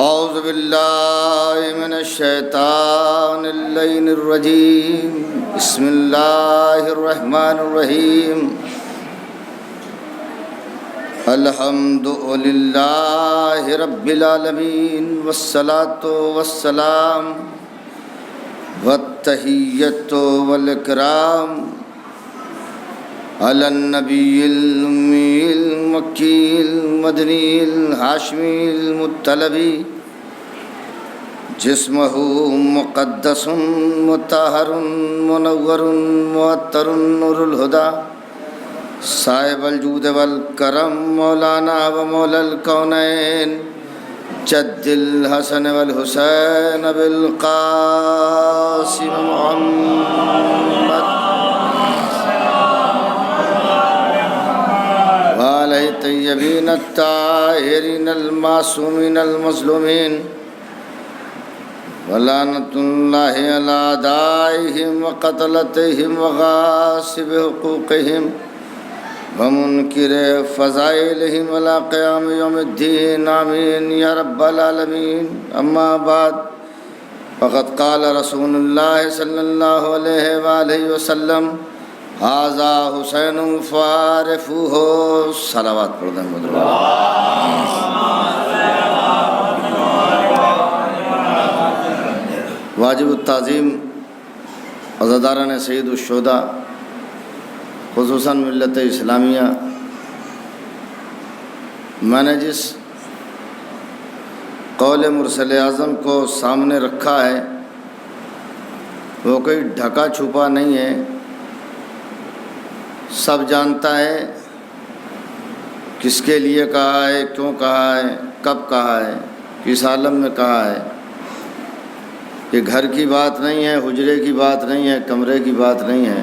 اعوذ باللہ من الشیطان اللعین الرجیم بسم اللہ الرحمن الرحیم الحمد للہ رب العالمین والصلاة والسلام والتحیۃ والاکرام علی النبی الأمی المکی المدنی الہاشمی المطلبی جسمہ مقدس مطہر منور معطر نور الہدی صاحب الجود والکرم مولانا و مولا الکونین جد الحسن والحسین بالقاسم محمد وآلہ الطیبین الطاہرین المعصومین المظلومین ولعنۃ اللہ علی اعدائہم وقتلتہم وغاصب حقوقہم ومنکر فضائلہم الی قیام یوم الدین آمین یا رب العالمین اما بعد فقد قال رسول اللہ صلی اللہ علیہ وآلہ وسلم ھذا حسین فعرفوہ صلوات پڑھ دیں مدر واجب التعظیم عزاداران سید الشہداء خصوصاً ملت اسلامیہ، میں نے جس قول مرسل اعظم کو سامنے رکھا ہے وہ کوئی ڈھکا چھپا نہیں ہے، سب جانتا ہے کس کے لیے کہا ہے، کیوں کہا ہے، کب کہا ہے، کس عالم میں کہا ہے۔ یہ گھر کی بات نہیں ہے، حجرے کی بات نہیں ہے، کمرے کی بات نہیں ہے۔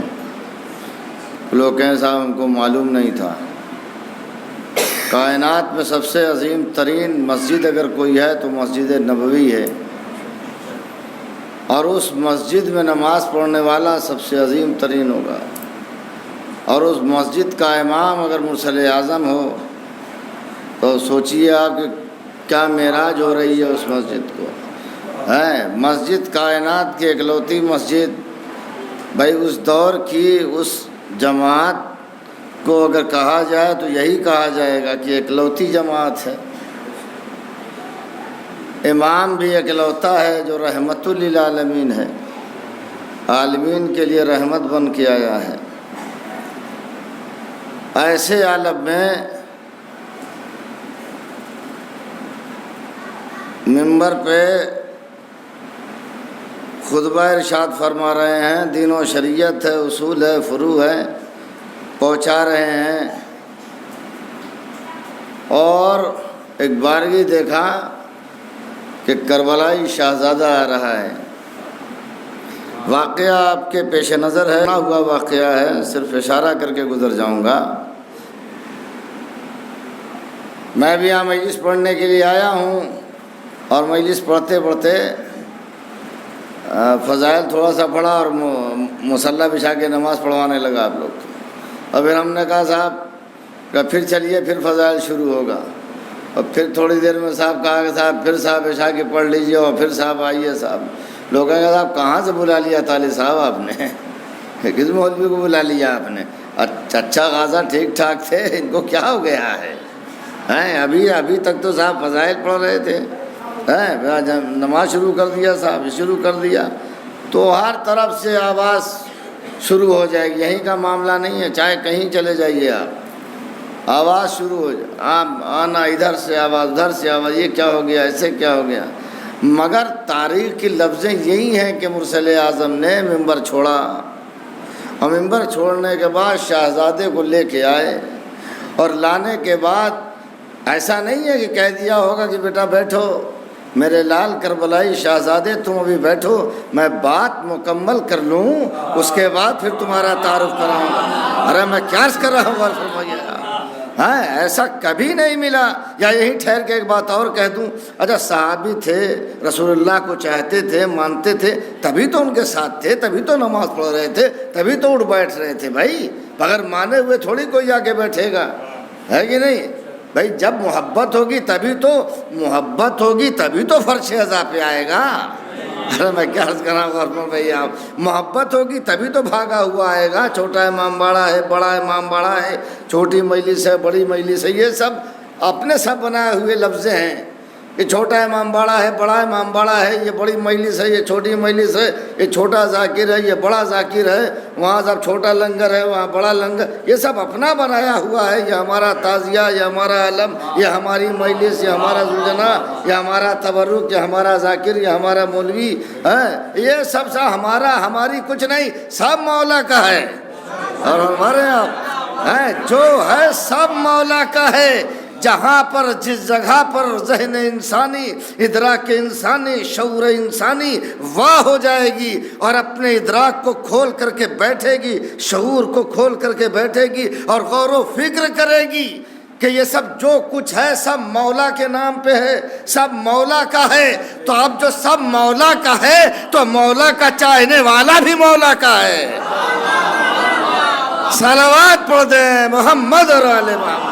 لوگ کہیں صاحب ہم کو معلوم نہیں تھا۔ کائنات میں سب سے عظیم ترین مسجد اگر کوئی ہے تو مسجد نبوی ہے، اور اس مسجد میں نماز پڑھنے والا سب سے عظیم ترین ہوگا، اور اس مسجد کا امام اگر مرسل اعظم ہو تو سوچئے آپ کہ کیا معراج ہو رہی ہے اس مسجد کو ہے۔ مسجد کائنات کی اکلوتی مسجد، بھائی اس دور کی اس جماعت کو اگر کہا جائے تو یہی کہا جائے گا کہ اکلوتی جماعت ہے۔ امام بھی اکلوتا ہے جو رحمت للعالمین ہے، عالمین کے لیے رحمت بن کے آیا ہے۔ ایسے عالم میں منبر پہ خطبہ ارشاد فرما رہے ہیں، دین و شریعت ہے، اصول ہے، فروع ہے، پہنچا رہے ہیں، اور ایک بارگی دیکھا کہ کربلائی شہزادہ آ رہا ہے۔ واقعہ آپ کے پیش نظر ہے، نہ ہوا واقعہ ہے، صرف اشارہ کر کے گزر جاؤں گا۔ میں بھی یہاں مجلس پڑھنے کے لیے آیا ہوں، اور مجلس پڑھتے پڑھتے فضائل تھوڑا سا پڑھا اور مصلی بچھا کے نماز پڑھوانے لگا آپ لوگ، اور پھر ہم نے کہا صاحب کہ پھر چلیے پھر فضائل شروع ہوگا، اور پھر تھوڑی دیر میں صاحب کہا کہ صاحب پھر صاحب عشاء کے پڑھ لیجیے، اور پھر صاحب آئیے صاحب۔ لوگ کہیں گے صاحب کہاں سے بلا لیا طالب صاحب آپ نے، کس مولوی کو بلا لیا آپ نے؟ اچھا خاصا ٹھیک ٹھاک تھے، ان کو کیا ہو گیا ہے؟ ابھی تک تو صاحب فضائل پڑھ رہے تھے، نماز شروع کر دیا صاحب، شروع کر دیا تو ہر طرف سے آواز شروع ہو جائے گی۔ یہیں کا معاملہ نہیں ہے، چاہے کہیں چلے جائیے آپ، آواز شروع ہو جائے، آنا ادھر سے آواز، ادھر سے آواز، یہ کیا ہو گیا، ایسے کیا ہو گیا۔ مگر تاریخ کی لفظیں یہی ہیں کہ مرسل اعظم نے منبر چھوڑا، اور منبر چھوڑنے کے بعد شہزادے کو لے کے آئے، اور لانے کے بعد ایسا نہیں ہے کہ کہہ دیا ہوگا کہ بیٹا بیٹھو میرے لال کربلائی شہزادے، تم ابھی بیٹھو، میں بات مکمل کر لوں اس کے بعد پھر تمہارا تعارف کراؤں گا۔ ارے میں کیا عرض کر رہا ہوں، غور فرمائیے۔ ایسا کبھی نہیں ملا۔ یا یہی ٹھہر کے ایک بات اور کہہ دوں، اچھا صحابی تھے، رسول اللہ کو چاہتے تھے، مانتے تھے، تبھی تو ان کے ساتھ تھے، تبھی تو نماز پڑھ رہے تھے، تبھی تو اٹھ بیٹھ رہے تھے۔ بھائی بغیر مانے ہوئے تھوڑی کوئی آ کے بیٹھے گا، ہے کہ نہیں؟ بھائی جب محبت ہوگی تبھی تو فرش عزا پہ آئے گا. ارے میں کیا عرض کرا غرفوں بھائی، آپ محبت ہوگی تبھی تو بھاگا ہوا آئے گا. چھوٹا امام باڑا ہے، بڑا امام باڑا ہے، چھوٹی مجلس ہے، بڑی مجلس ہے، یہ سب اپنے سب بنائے ہوئے لفظ ہیں. یہ چھوٹا امام باڑا ہے، بڑا امام باڑا ہے، یہ بڑی مجلس ہے، یہ چھوٹی مجلس ہے، یہ چھوٹا ذاکر ہے، یہ بڑا ذاکر ہے، وہاں سب چھوٹا لنگر ہے، وہاں بڑا لنگر، یہ سب اپنا بنایا ہوا ہے. یہ ہمارا تعزیہ، یہ ہمارا علم، یہ ہماری مجلس، یہ ہمارا زلجنا، یہ ہمارا تبرک، یہ ہمارا ذاکر، یہ ہمارا مولوی ہے. یہ سب ہماری کچھ نہیں، سب مولا کا ہے. اور ہمارے یہاں جو ہے سب مولا کا ہے. جہاں پر جس جگہ پر ذہن انسانی، ادراک انسانی، شعور انسانی واہ ہو جائے گی اور اپنے ادراک کو کھول کر کے بیٹھے گی، شعور کو کھول کر کے بیٹھے گی اور غور و فکر کرے گی کہ یہ سب جو کچھ ہے سب مولا کے نام پہ ہے، سب مولا کا ہے. تو اب جو سب مولا کا ہے تو مولا کا چاہنے والا بھی مولا کا ہے. صلوات پڑھ دیں محمد اور آل محمد.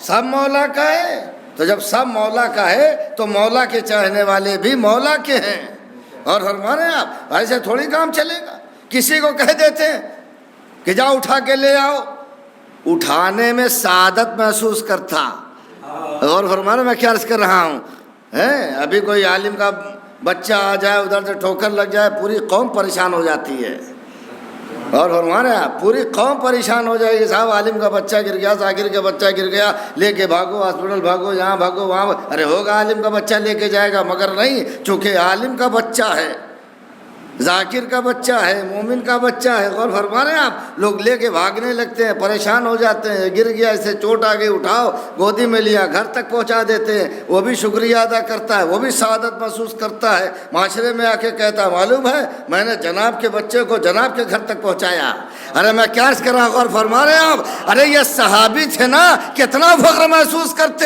سب مولا کا ہے. تو جب سب مولا کا ہے تو مولا کے چاہنے والے بھی مولا کے ہیں. اور فرما رہے ہیں آپ ایسے تھوڑی کام چلے گا. کسی کو کہہ دیتے ہیں کہ جاؤ اٹھا کے لے آؤ، اٹھانے میں سعادت محسوس کرتا. اور فرما رہے میں کیا عرض کر رہا ہوں، ابھی کوئی عالم کا بچہ آ جائے، ادھر سے ٹھوکر لگ جائے، پوری قوم پریشان ہو جاتی ہے. اور فرمانے آپ پوری قوم پریشان ہو جائے گی، صاحب عالم کا بچہ گر گیا، ذاکر کا بچہ گر گیا، لے کے بھاگو ہاسپٹل، بھاگو یہاں، بھاگو وہاں. ارے ہوگا عالم کا بچہ لے کے جائے گا، مگر نہیں، چونکہ عالم کا بچہ ہے، ذاکر کا بچہ ہے، مومن کا بچہ ہے. اور فرما رہے ہیں آپ لوگ لے کے بھاگنے لگتے ہیں، پریشان ہو جاتے ہیں. گر گیا، اسے چوٹ آ گئی، اٹھاؤ، گودی میں لیا، گھر تک پہنچا دیتے ہیں. وہ بھی شکریہ ادا کرتا ہے، وہ بھی سعادت محسوس کرتا ہے. معاشرے میں آ کے کہتا معلوم ہے میں نے جناب کے بچے کو جناب کے گھر تک پہنچایا. ارے میں کیا عرض کر رہا ہوں. اور فرما رہے ہیں آپ ارے یہ صحابی تھے نا، کتنا فخر محسوس کرتے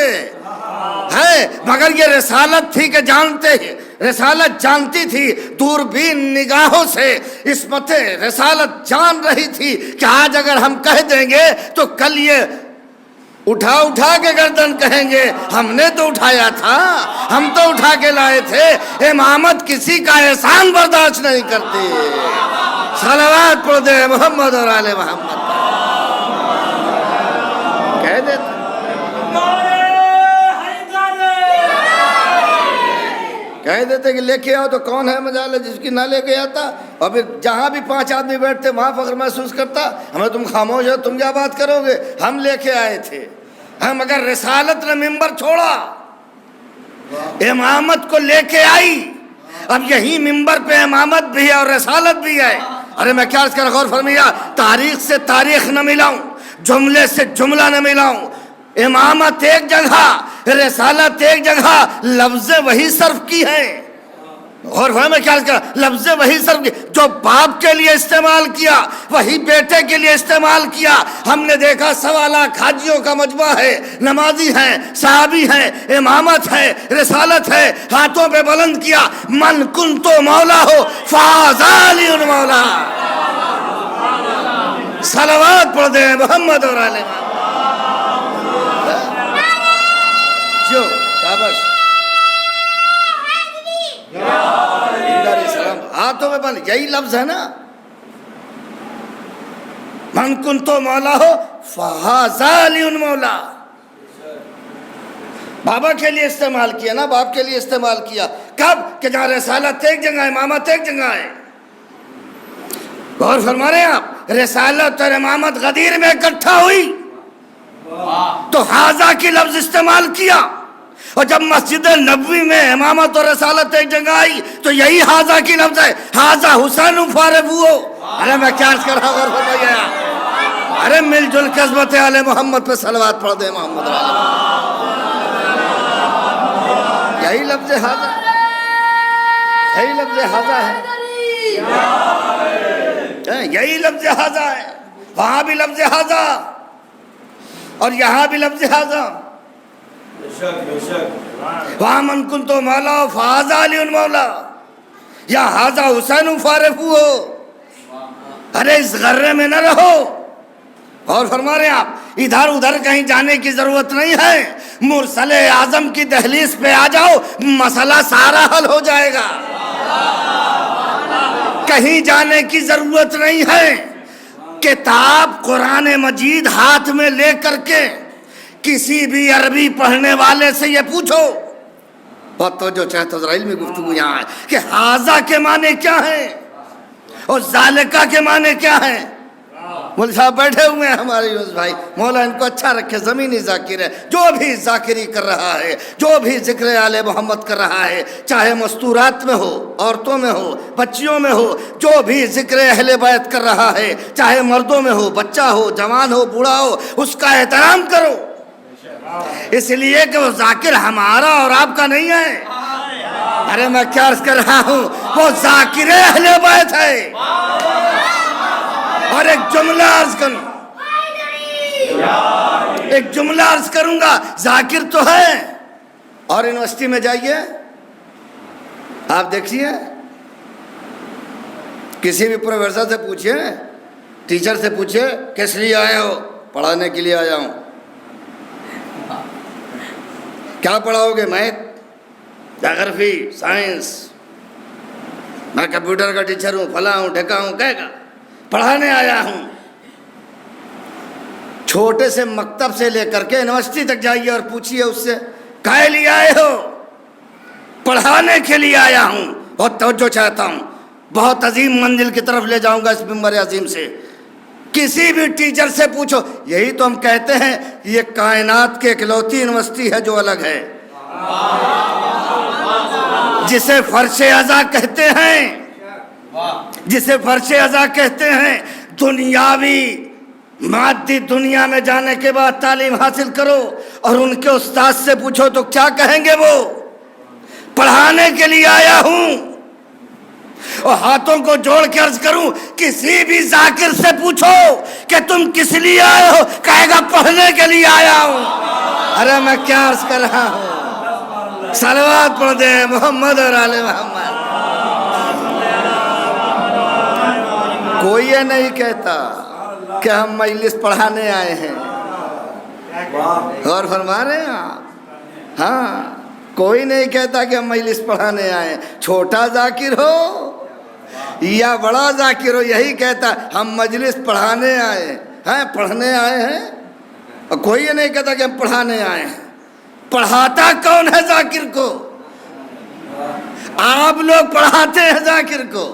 ہے، مگر یہ رسالت تھی کہ جانتے ہیں، رسالت جانتی تھی، دوربین نگاہوں سے عصمت رسالت جان رہی تھی کہ آج اگر ہم کہہ دیں گے تو کل یہ اٹھا کے گردن کہیں گے ہم نے تو اٹھایا تھا، ہم تو اٹھا کے لائے تھے. امامت کسی کا احسان برداشت نہیں کرتی. صلوات پڑھ دے محمد اور آل محمد. کہہ دیتے کہ لے کے آؤ تو کون ہے مجال ہے جس کی نہ لے کے آتا. اور پھر جہاں بھی 5 آدمی بیٹھتے وہاں فخر محسوس کرتا. ہمیں تم خاموش ہو، تم کیا بات کرو گے، ہم لے کے آئے تھے. ہم اگر رسالت نے ممبر چھوڑا، امامت کو لے کے آئی، اب یہی ممبر پہ امامت بھی ہے اور رسالت بھی ہے. ارے میں کیا کر غور فرمایا، تاریخ سے تاریخ نہ ملاؤں، جملے سے جملہ نہ ملاؤں. امامت ایک جگہ، رسالت ایک جگہ، لفظ وہی صرف کی ہے. اور میں کیا کہا، لفظ وہی صرف کی، جو باپ کے لیے استعمال کیا وہی بیٹے کے لیے استعمال کیا. ہم نے دیکھا 1.25 لاکھ حاجیوں کا مجمع ہے، نمازی ہیں، صحابی ہیں، امامت ہے، رسالت ہے. ہاتھوں پہ بلند کیا، من کن تو مولا ہو فاضالی ان مولا. صلوات پڑھ دیں محمد اور آل محمد. جو شاباش ہاتھوں میں بند، یہی لفظ ہے نا، من کن تو مولا ہو فہذا علی مولا. بابا کے لیے استعمال کیا نا، باپ کے لیے استعمال کیا. کب کہ جہاں رسالت ایک جگہ، امامت ایک جگہ ہے. اور فرما رہے ہیں آپ رسالت اور امامت غدیر میں اکٹھا ہوئی تو حاضہ کی لفظ استعمال کیا. اور جب مسجد نبوی میں امامت اور رسالت ایک جگہ آئی تو یہی حاضہ کی لفظ ہے، حاضہ حسین فارغ ہوئے. ارے میں کیا عرض کر رہا ہوں، اور فرمایا ارے مل جل کے عظمت آل محمد پہ صلوات پڑھ دے محمد. یہی لفظ حاضہ، یہی لفظ حاضہ ہے، یہی لفظ حاضہ ہے. وہاں بھی لفظ حاضہ اور یہاں بھی لفظ حاضہ. وہاں من کن تو مولا فاضا علی مولا، یا ھذا حسین فارفو ہو، ارے اس غرے میں نہ رہو۔ اور فرما رہے ہیں آپ ادھر ادھر کہیں جانے کی ضرورت نہیں ہے، مرسل اعظم کی دہلیز پہ آ جاؤ، مسئلہ سارا حل ہو جائے گا۔ کہیں جانے کی ضرورت نہیں ہے، کتاب قرآن مجید ہاتھ میں لے کر کے کسی بھی عربی پڑھنے والے سے یہ پوچھو، بہت تو جو چاہتا اسرائیل میں گفتگو یہاں ہے کہ ھذا کے معنی کیا ہیں اور ذالکہ کے معنی کیا ہیں۔ مول صاحب بیٹھے ہوئے ہیں ہمارے یونس بھائی، مولا ان کو اچھا رکھے، زمینی ذاکر ہے، جو بھی ذاکری کر رہا ہے، جو بھی ذکر آل محمد کر رہا ہے، چاہے مستورات میں ہو، عورتوں میں ہو، بچیوں میں ہو، جو بھی ذکر اہل بیت کر رہا ہے، چاہے مردوں میں ہو، بچہ ہو، جوان ہو، بوڑھا ہو، اس کا احترام کرو، اس لیے کہ وہ ذاکر ہمارا اور آپ کا نہیں ہے۔ ارے میں کیا عرض کر رہا ہوں، وہ ذاکر اہل بیت ہے۔ اور ایک جملہ عرض کروں گا، ذاکر تو ہے، اور یونیورسٹی میں جائیے آپ دیکھیے، کسی بھی پروفیسر سے پوچھئے، ٹیچر سے پوچھئے کس لیے آئے ہو؟ پڑھانے کے لیے آیا ہوں۔ کیا پڑھاؤ گے؟ میتھ، جغرافی، سائنس، میں کمپیوٹر کا ٹیچر ہوں، فلاں ہوں، ڈھکا ہوں، کہے گا پڑھانے آیا ہوں۔ چھوٹے سے مکتب سے لے کر کے یونیورسٹی تک جائیے اور پوچھئے اس سے کائے لیے آئے ہو؟ پڑھانے کے لیے آیا ہوں، بہت توجہ چاہتا ہوں، بہت عظیم منزل کی طرف لے جاؤں گا اس منبر عظیم سے۔ کسی بھی ٹیچر سے پوچھو، یہی تو ہم کہتے ہیں یہ کائنات کے اکلوتی یونیورسٹی ہے جو الگ ہے، جسے فرش ازاں کہتے ہیں، جسے فرش ازاں کہتے ہیں۔ دنیاوی مادی دنیا میں جانے کے بعد تعلیم حاصل کرو اور ان کے استاد سے پوچھو تو کیا کہیں گے وہ؟ پڑھانے کے لیے آیا ہوں۔ اور ہاتھوں کو جوڑ کے عرض کروں، کسی بھی ذاکر سے پوچھو کہ تم کس لیے آئے ہو، کہے گا پڑھنے کے لیے آیا ہوں۔ ارے میں کیا عرض کر رہا ہوں، صلوات پڑھ دیں محمد اور آل محمد۔ کوئی یہ نہیں کہتا کہ ہم مجلس پڑھانے آئے ہیں، غور فرما رہے ہیں آپ؟ ہاں، کوئی نہیں کہتا کہ ہم مجلس پڑھانے آئے ہیں، چھوٹا ذاکر ہو یا بڑا ذاکر ہو یہی کہتا ہم مجلس پڑھانے آئے ہیں، پڑھنے آئے ہیں، اور کوئی یہ نہیں کہتا کہ ہم پڑھانے آئے ہیں۔ پڑھاتا کون ہے ذاکر کو؟ آپ لوگ پڑھاتے ہیں ذاکر کو۔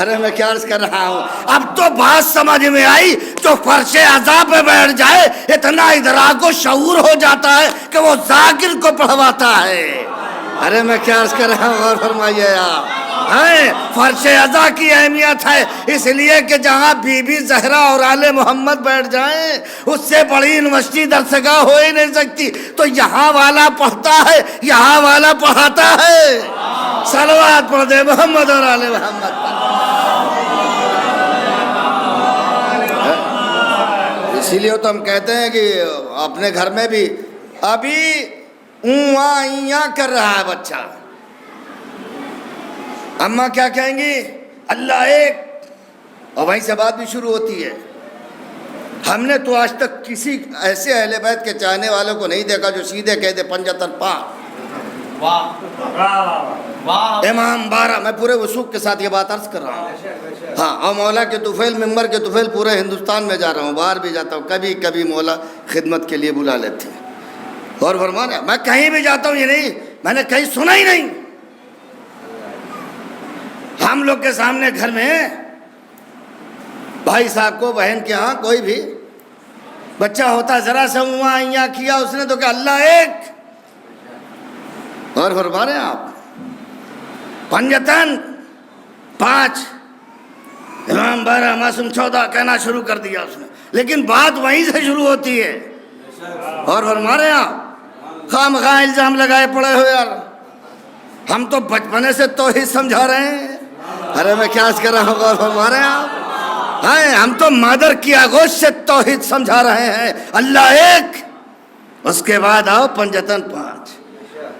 ارے میں کیا عرض کر رہا ہوں، اب تو بات سمجھ میں آئی، جو فرش ازاں پہ بیٹھ جائے اتنا ادراک و شعور ہو جاتا ہے کہ وہ ذاکر کو پڑھواتا ہے۔ ارے میں کیا عرض کر رہا ہوں، غور فرمائیے آپ۔ فرش ازاں کی اہمیت ہے اس لیے کہ جہاں بی بی زہرا اور آل محمد بیٹھ جائیں اس سے بڑی یونیورسٹی درسگاہ ہو ہی نہیں سکتی، تو یہاں والا پڑھتا ہے، یہاں والا پڑھاتا ہے۔ صلوات پڑھ دے محمد اور آل محمد پر۔ اسی لیے تو ہم کہتے ہیں کہ اپنے گھر میں بھی ابھی اُوّاں کر رہا ہے بچہ، اماں کیا کہیں گی؟ اللہ ایک، اور وہیں سے بات بھی شروع ہوتی ہے۔ ہم نے تو آج تک کسی ایسے اہل بیت کے چاہنے والوں کو نہیں دیکھا جو سیدھے کہہ دے پنجتن پاک امام بارہ۔ میں پورے وثوق کے ساتھ یہ بات عرض کر رہا ہوں، ہاں، اور مولا کے طفیل، ممبر کے طفیل پورے ہندوستان میں جا رہا ہوں، باہر بھی جاتا ہوں، کبھی کبھی مولا خدمت کے لیے بلا لیتے ہیں۔ اور فرمانا میں کہیں بھی جاتا ہوں، یہ نہیں میں نے کہیں سنا ہی نہیں۔ ہم لوگ کے سامنے گھر میں بھائی صاحب کو، بہن کے ہاں کوئی بھی بچہ ہوتا، ذرا سا اُوّاں کیا اس نے تو کہ اللہ ایک، اور فرما رہے ہیں آپ پنجتن پانچ، امام بارہ، معصوم 14 کہنا شروع کر دیا اس نے، لیکن بات وہیں سے شروع ہوتی ہے۔ اور فرما رہے ہیں آپ خام خواہ الزام لگائے پڑے ہو یار، ہم تو بچپنے سے توحید سمجھا رہے ہیں۔ ارے میں کیا کر رہا ہوں، غور فرما رہے ہیں آپ؟ ہم تو مادر کی آغوش سے توحید سمجھا رہے ہیں، اللہ ایک، اس کے بعد آؤ پنجتن 5،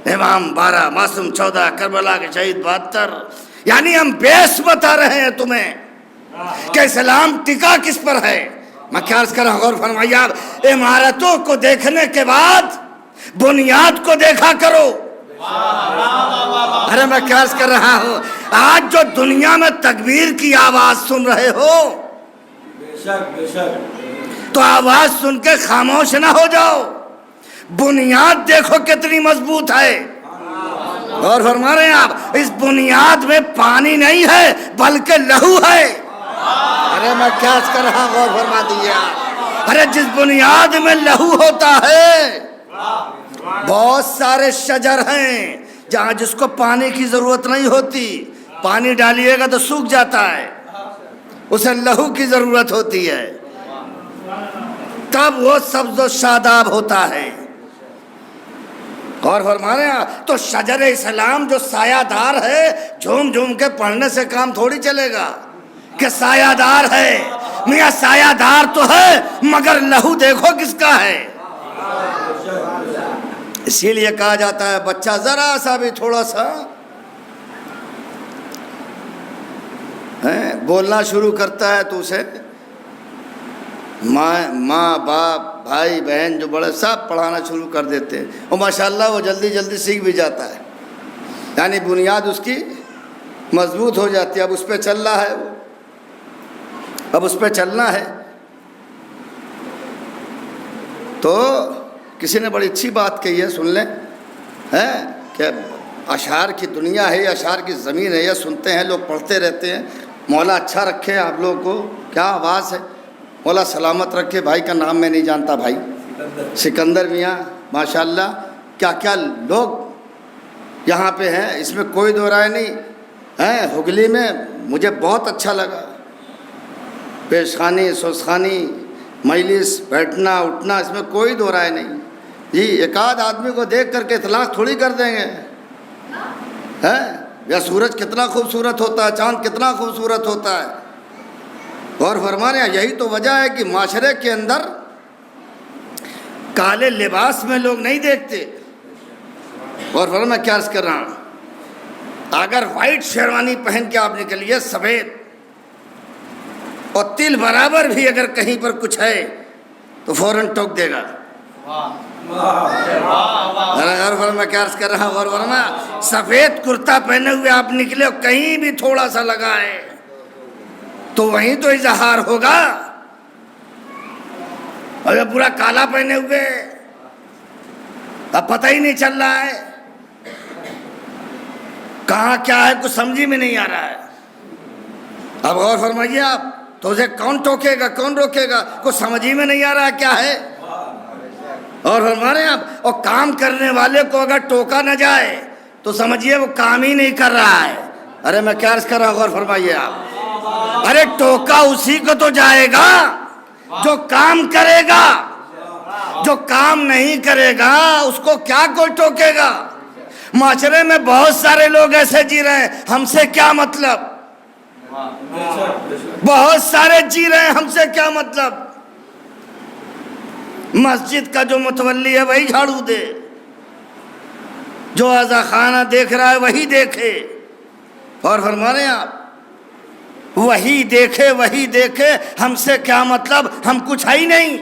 امام 12، معصوم 14، کربلا کے شہید 72، یعنی ہم بیس بتا رہے ہیں تمہیں کہ اسلام ٹکا کس پر ہے. میں کیا عرض کر رہا ہوں، غور فرمائیے آپ. عمارتوں کو دیکھنے کے بعد بنیاد کو دیکھا کرو. ارے میں کیا عرض کر رہا ہوں، آج جو دنیا میں تکبیر کی آواز سن رہے ہو تو آواز سن کے خاموش نہ ہو جاؤ. بنیاد دیکھو کتنی مضبوط ہے. غور فرما رہے ہیں آپ، اس بنیاد میں پانی نہیں ہے بلکہ لہو ہے. ارے میں کیا عرض کر رہا ہوں، غور فرما دیجیے آپ. ارے جس بنیاد میں لہو ہوتا ہے، بہت سارے شجر ہیں جہاں جس کو پانی کی ضرورت نہیں ہوتی، پانی ڈالیے گا تو سوکھ جاتا ہے، اسے لہو کی ضرورت ہوتی ہے، تب وہ سبز و شاداب ہوتا ہے. غور فرما رہے ہیں. تو شجر اسلام جو سایہ دار ہے، جھوم جھوم کے پڑھنے سے کام تھوڑی چلے گا کہ سایہ دار ہے. میاں سایہ دار تو ہے مگر لہو دیکھو کس کا ہے. اسی لیے کہا جاتا ہے بچہ ذرا سا بھی تھوڑا سا بولنا شروع کرتا ہے تو اسے ماں باپ بھائی بہن جو بڑے سب پڑھانا شروع کر دیتے ہیں، اور ماشاءاللہ وہ جلدی جلدی سیکھ بھی جاتا ہے. یعنی بنیاد اس کی مضبوط ہو جاتی ہے. اب اس پہ چل رہا ہے، اب اس پہ چلنا ہے. تو کسی نے بڑی اچھی بات کہی ہے، سن لیں، کہ اشعار کی دنیا ہے، اشعار کی زمین ہے. یہ سنتے ہیں لوگ، پڑھتے رہتے ہیں. مولا اچھا رکھے آپ لوگوں کو، کیا آواز ہے. مولا سلامت رکھے. بھائی کا نام میں نہیں جانتا، بھائی سکندر میاں ماشاءاللہ. کیا کیا لوگ یہاں پہ ہیں، اس میں کوئی دو رائے نہیں ہے. ہگلی میں مجھے بہت اچھا لگا، پیشخانی سوسخانی مجلس بیٹھنا اٹھنا، اس میں کوئی دو رائے نہیں. جی ایک آدھ آدمی کو دیکھ کر کے اطلاق تھوڑی کر دیں گے. یا سورج کتنا خوبصورت ہوتا ہے، چاند کتنا خوبصورت ہوتا ہے. غور فرما رہے ہیں. یہی تو وجہ ہے کہ معاشرے کے اندر کالے لباس میں لوگ نہیں دیکھتے. غور فرما، میں کیا عرض کر رہا ہوں، اگر وائٹ شیروانی پہن کے آپ نکلیے، سفید اور تل برابر بھی اگر کہیں پر کچھ ہے تو فوراً ٹوک دے گا. غور فرما، میں کیا عرض کر رہا ہوں. غور فرما، سفید کرتا پہنے ہوئے آپ نکلے اور کہیں بھی تھوڑا سا لگا ہے تو وہیں تو اظہار ہوگا. اور یہ پورا کالا پہنے ہوئے اب پتہ ہی نہیں چل رہا ہے کہاں کیا ہے، کچھ سمجھی میں نہیں آ رہا ہے. اب غور فرمائیے آپ، تو اسے کون ٹوکے گا، کون روکے گا، کچھ سمجھ ہی میں نہیں آ رہا کیا ہے. اور ہمارے یہاں اور کام کرنے والے کو اگر ٹوکا نہ جائے تو سمجھیے وہ کام ہی نہیں کر رہا ہے. ارے میں کیا عرض کر رہا ہوں، غور فرمائیے آپ. ارے ٹوکا اسی کو تو جائے گا جو کام کرے گا، جو کام نہیں کرے گا اس کو کیا کوئی ٹوکے گا. معاشرے میں بہت سارے لوگ ایسے جی رہے ہیں، ہم سے کیا مطلب. بہت سارے جی رہے ہیں، ہم سے کیا مطلب. مسجد کا جو متولی ہے وہی جھاڑو دے، جو عزا خانہ دیکھ رہا ہے وہی دیکھے. اور فرما رہے ہیں آپ، وہی دیکھے وہی دیکھے، ہم سے کیا مطلب، ہم کچھ ہے ہی نہیں.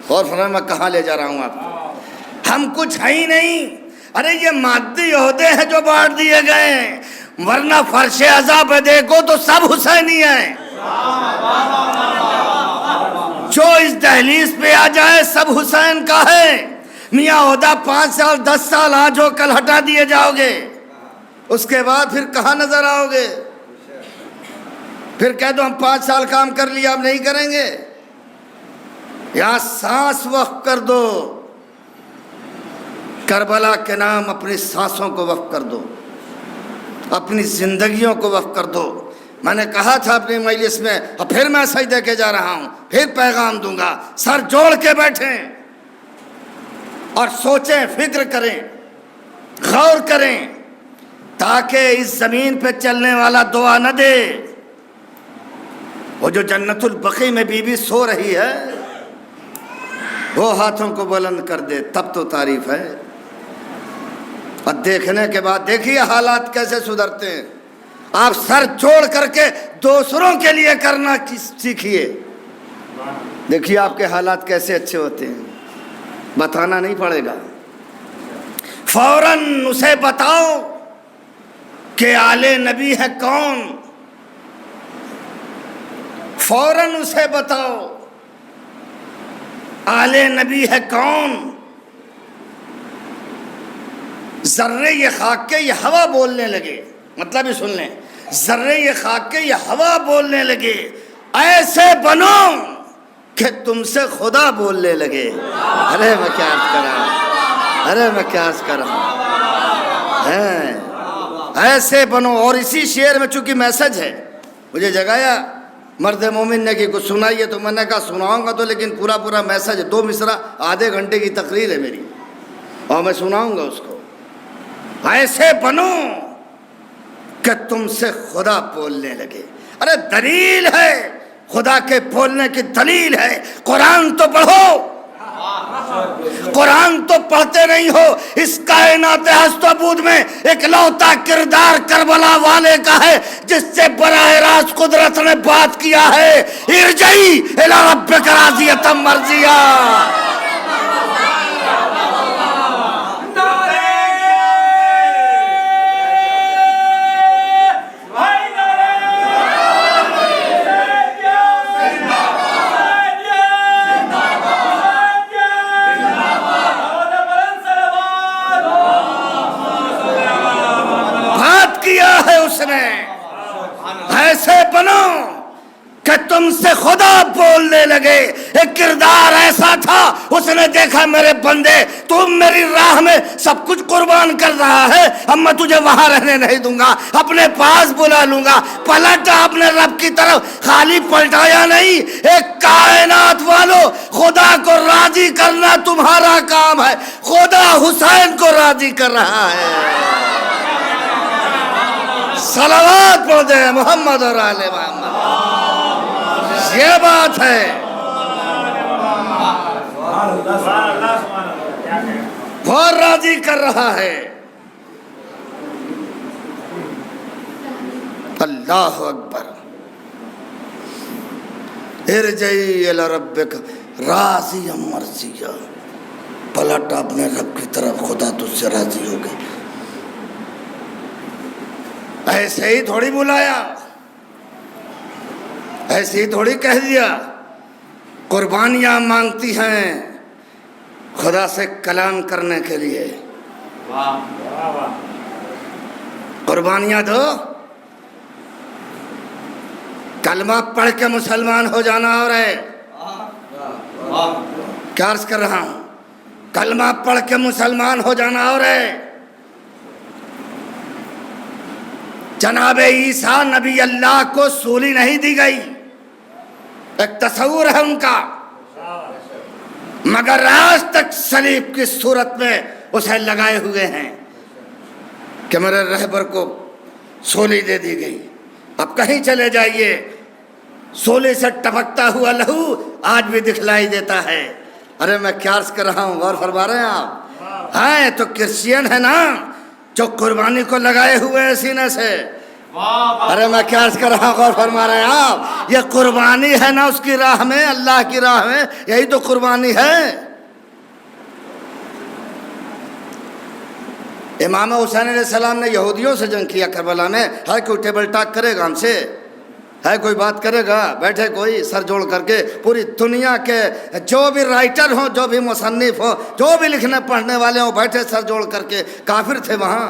اور فرما، میں کہاں لے جا رہا ہوں آپ کو، ہم کچھ ہے ہی نہیں. ارے یہ مادی عہدے ہیں جو بانٹ دیے گئے ہیں، ورنہ فرش عزا پہ دیکھو تو سب حسینی ہیں. جو اس دہلیز پہ آ جائے سب حسین کا ہے. میاں عہدہ 5 سال 10 سال آج ہو کل ہٹا دیے جاؤ گے، اس کے بعد پھر کہاں نظر آؤ گے. پھر کہہ دو ہم 5 سال کام کر لیا، اب نہیں کریں گے. یہاں سانس وقف کر دو، کربلا کے نام اپنی سانسوں کو وقف کر دو، اپنی زندگیوں کو وقف کر دو. میں نے کہا تھا اپنی مجلس میں، اور پھر میں سجدے کے جا رہا ہوں، پھر پیغام دوں گا. سر جوڑ کے بیٹھیں اور سوچیں، فکر کریں، غور کریں، تاکہ اس زمین پہ چلنے والا دعا نہ دے. وہ جو جنت البقیع میں بی بی سو رہی ہے وہ ہاتھوں کو بلند کر دے، تب تو تعریف ہے. اور دیکھنے کے بعد دیکھیے حالات کیسے سدھرتے ہیں. آپ سر جوڑ کر کے دوسروں کے لیے کرنا سیکھیے. دیکھیے آپ کے حالات کیسے اچھے ہوتے ہیں, بتانا نہیں پڑے گا. فوراً اسے بتاؤ کہ آل نبی ہے کون, فوراً اسے بتاؤ آل نبی ہے کون. ذرے یہ خاک کے یہ ہوا بولنے لگے, مطلب ہی سن لیں, ذرے یہ خاک کے یہ ہوا بولنے لگے, ایسے بنو کہ تم سے خدا بولنے لگے. ارے میں کیا عرض کر رہا ہوں, ارے میں کیا عرض کر رہا ہوں, ایسے بنو. اور اسی شعر میں چونکہ میسج ہے, مجھے جگایا مرد مومن نے کہ کچھ سنائیے, تو میں نے کہا سناؤں گا تو, لیکن پورا میسج 2 مصرع آدھے گھنٹے کی تقریر ہے میری, اور میں سناؤں گا اس کو. ایسے بنو کہ تم سے خدا بولنے لگے. ارے دلیل ہے, خدا کے بولنے کی دلیل ہے. قرآن تو پڑھو, قرآن تو پڑھتے نہیں ہو. اس کائنات ہست و بود میں اکلوتا کردار کربلا والے کا ہے جس سے براہ راست قدرت نے بات کیا ہے. ارجعی الی ربک راضیۃ مرضیہ. اس نے ایسے بنو کہ تم سے خدا بولنے لگے. ایک کردار ایسا تھا, اس نے دیکھا میرے بندے تم میری راہ میں سب کچھ قربان کر رہا ہے, اب میں تجھے وہاں رہنے نہیں دوں گا, اپنے پاس بلا لوں گا. پلٹا اپنے رب کی طرف, خالی پلٹایا نہیں. ایک کائنات والو, خدا کو راضی کرنا تمہارا کام ہے. خدا حسین کو راضی کر رہا ہے. صلوات پڑھ دیں محمد اور آل محمد. یہ بات ہے, بہت راضی کر رہا ہے. اللہ اکبر. ارجعی الی ربک راضی مرضیہ. پلٹ اپنے رب کی طرف, خدا تجھ سے راضی ہو گئے. ایسے ہی تھوڑی بلایا, ایسے ہی تھوڑی کہہ دیا. قربانیاں مانگتی ہیں خدا سے کلام کرنے کے لیے. قربانیاں دو, کلمہ پڑھ کے مسلمان ہو جانا. اور ہے کیا عرض کر رہا ہوں, کلمہ پڑھ کے مسلمان ہو جانا. اور ہے جناب عیسیٰ نبی اللہ کو سولی نہیں دی گئی, ایک تصور ہے ان کا, مگر آج تک صلیب کی صورت میں اسے لگائے ہوئے ہیں کہ میرے رہبر کو سولی دے دی گئی. اب کہیں چلے جائیے, سولی سے ٹپکتا ہوا لہو آج بھی دکھلائی دیتا ہے. ارے میں کیا عرض کر رہا ہوں, غور فرما رہے ہیں آپ؟ ہاں تو کرسچین ہے نا جو قربانی کو لگائے ہوئے ہیں سینے سے. ارے میں کیا عرض کر رہا ہوں, غور فرما رہے ہیں آپ؟ یہ قربانی ہے نا اس کی راہ میں, اللہ کی راہ میں, یہی تو قربانی ہے. امام حسین علیہ السلام نے یہودیوں سے جنگ کیا کربلا میں. ہے کوئی ٹیبل ٹاک کرے گا ہم سے؟ ہے کوئی بات کرے گا؟ بیٹھے کوئی سر جوڑ کر کے, پوری دنیا کے جو بھی رائٹر ہوں, جو بھی مصنف ہوں, جو بھی لکھنے پڑھنے والے ہوں, بیٹھے سر جوڑ کر کے. کافر تھے وہاں.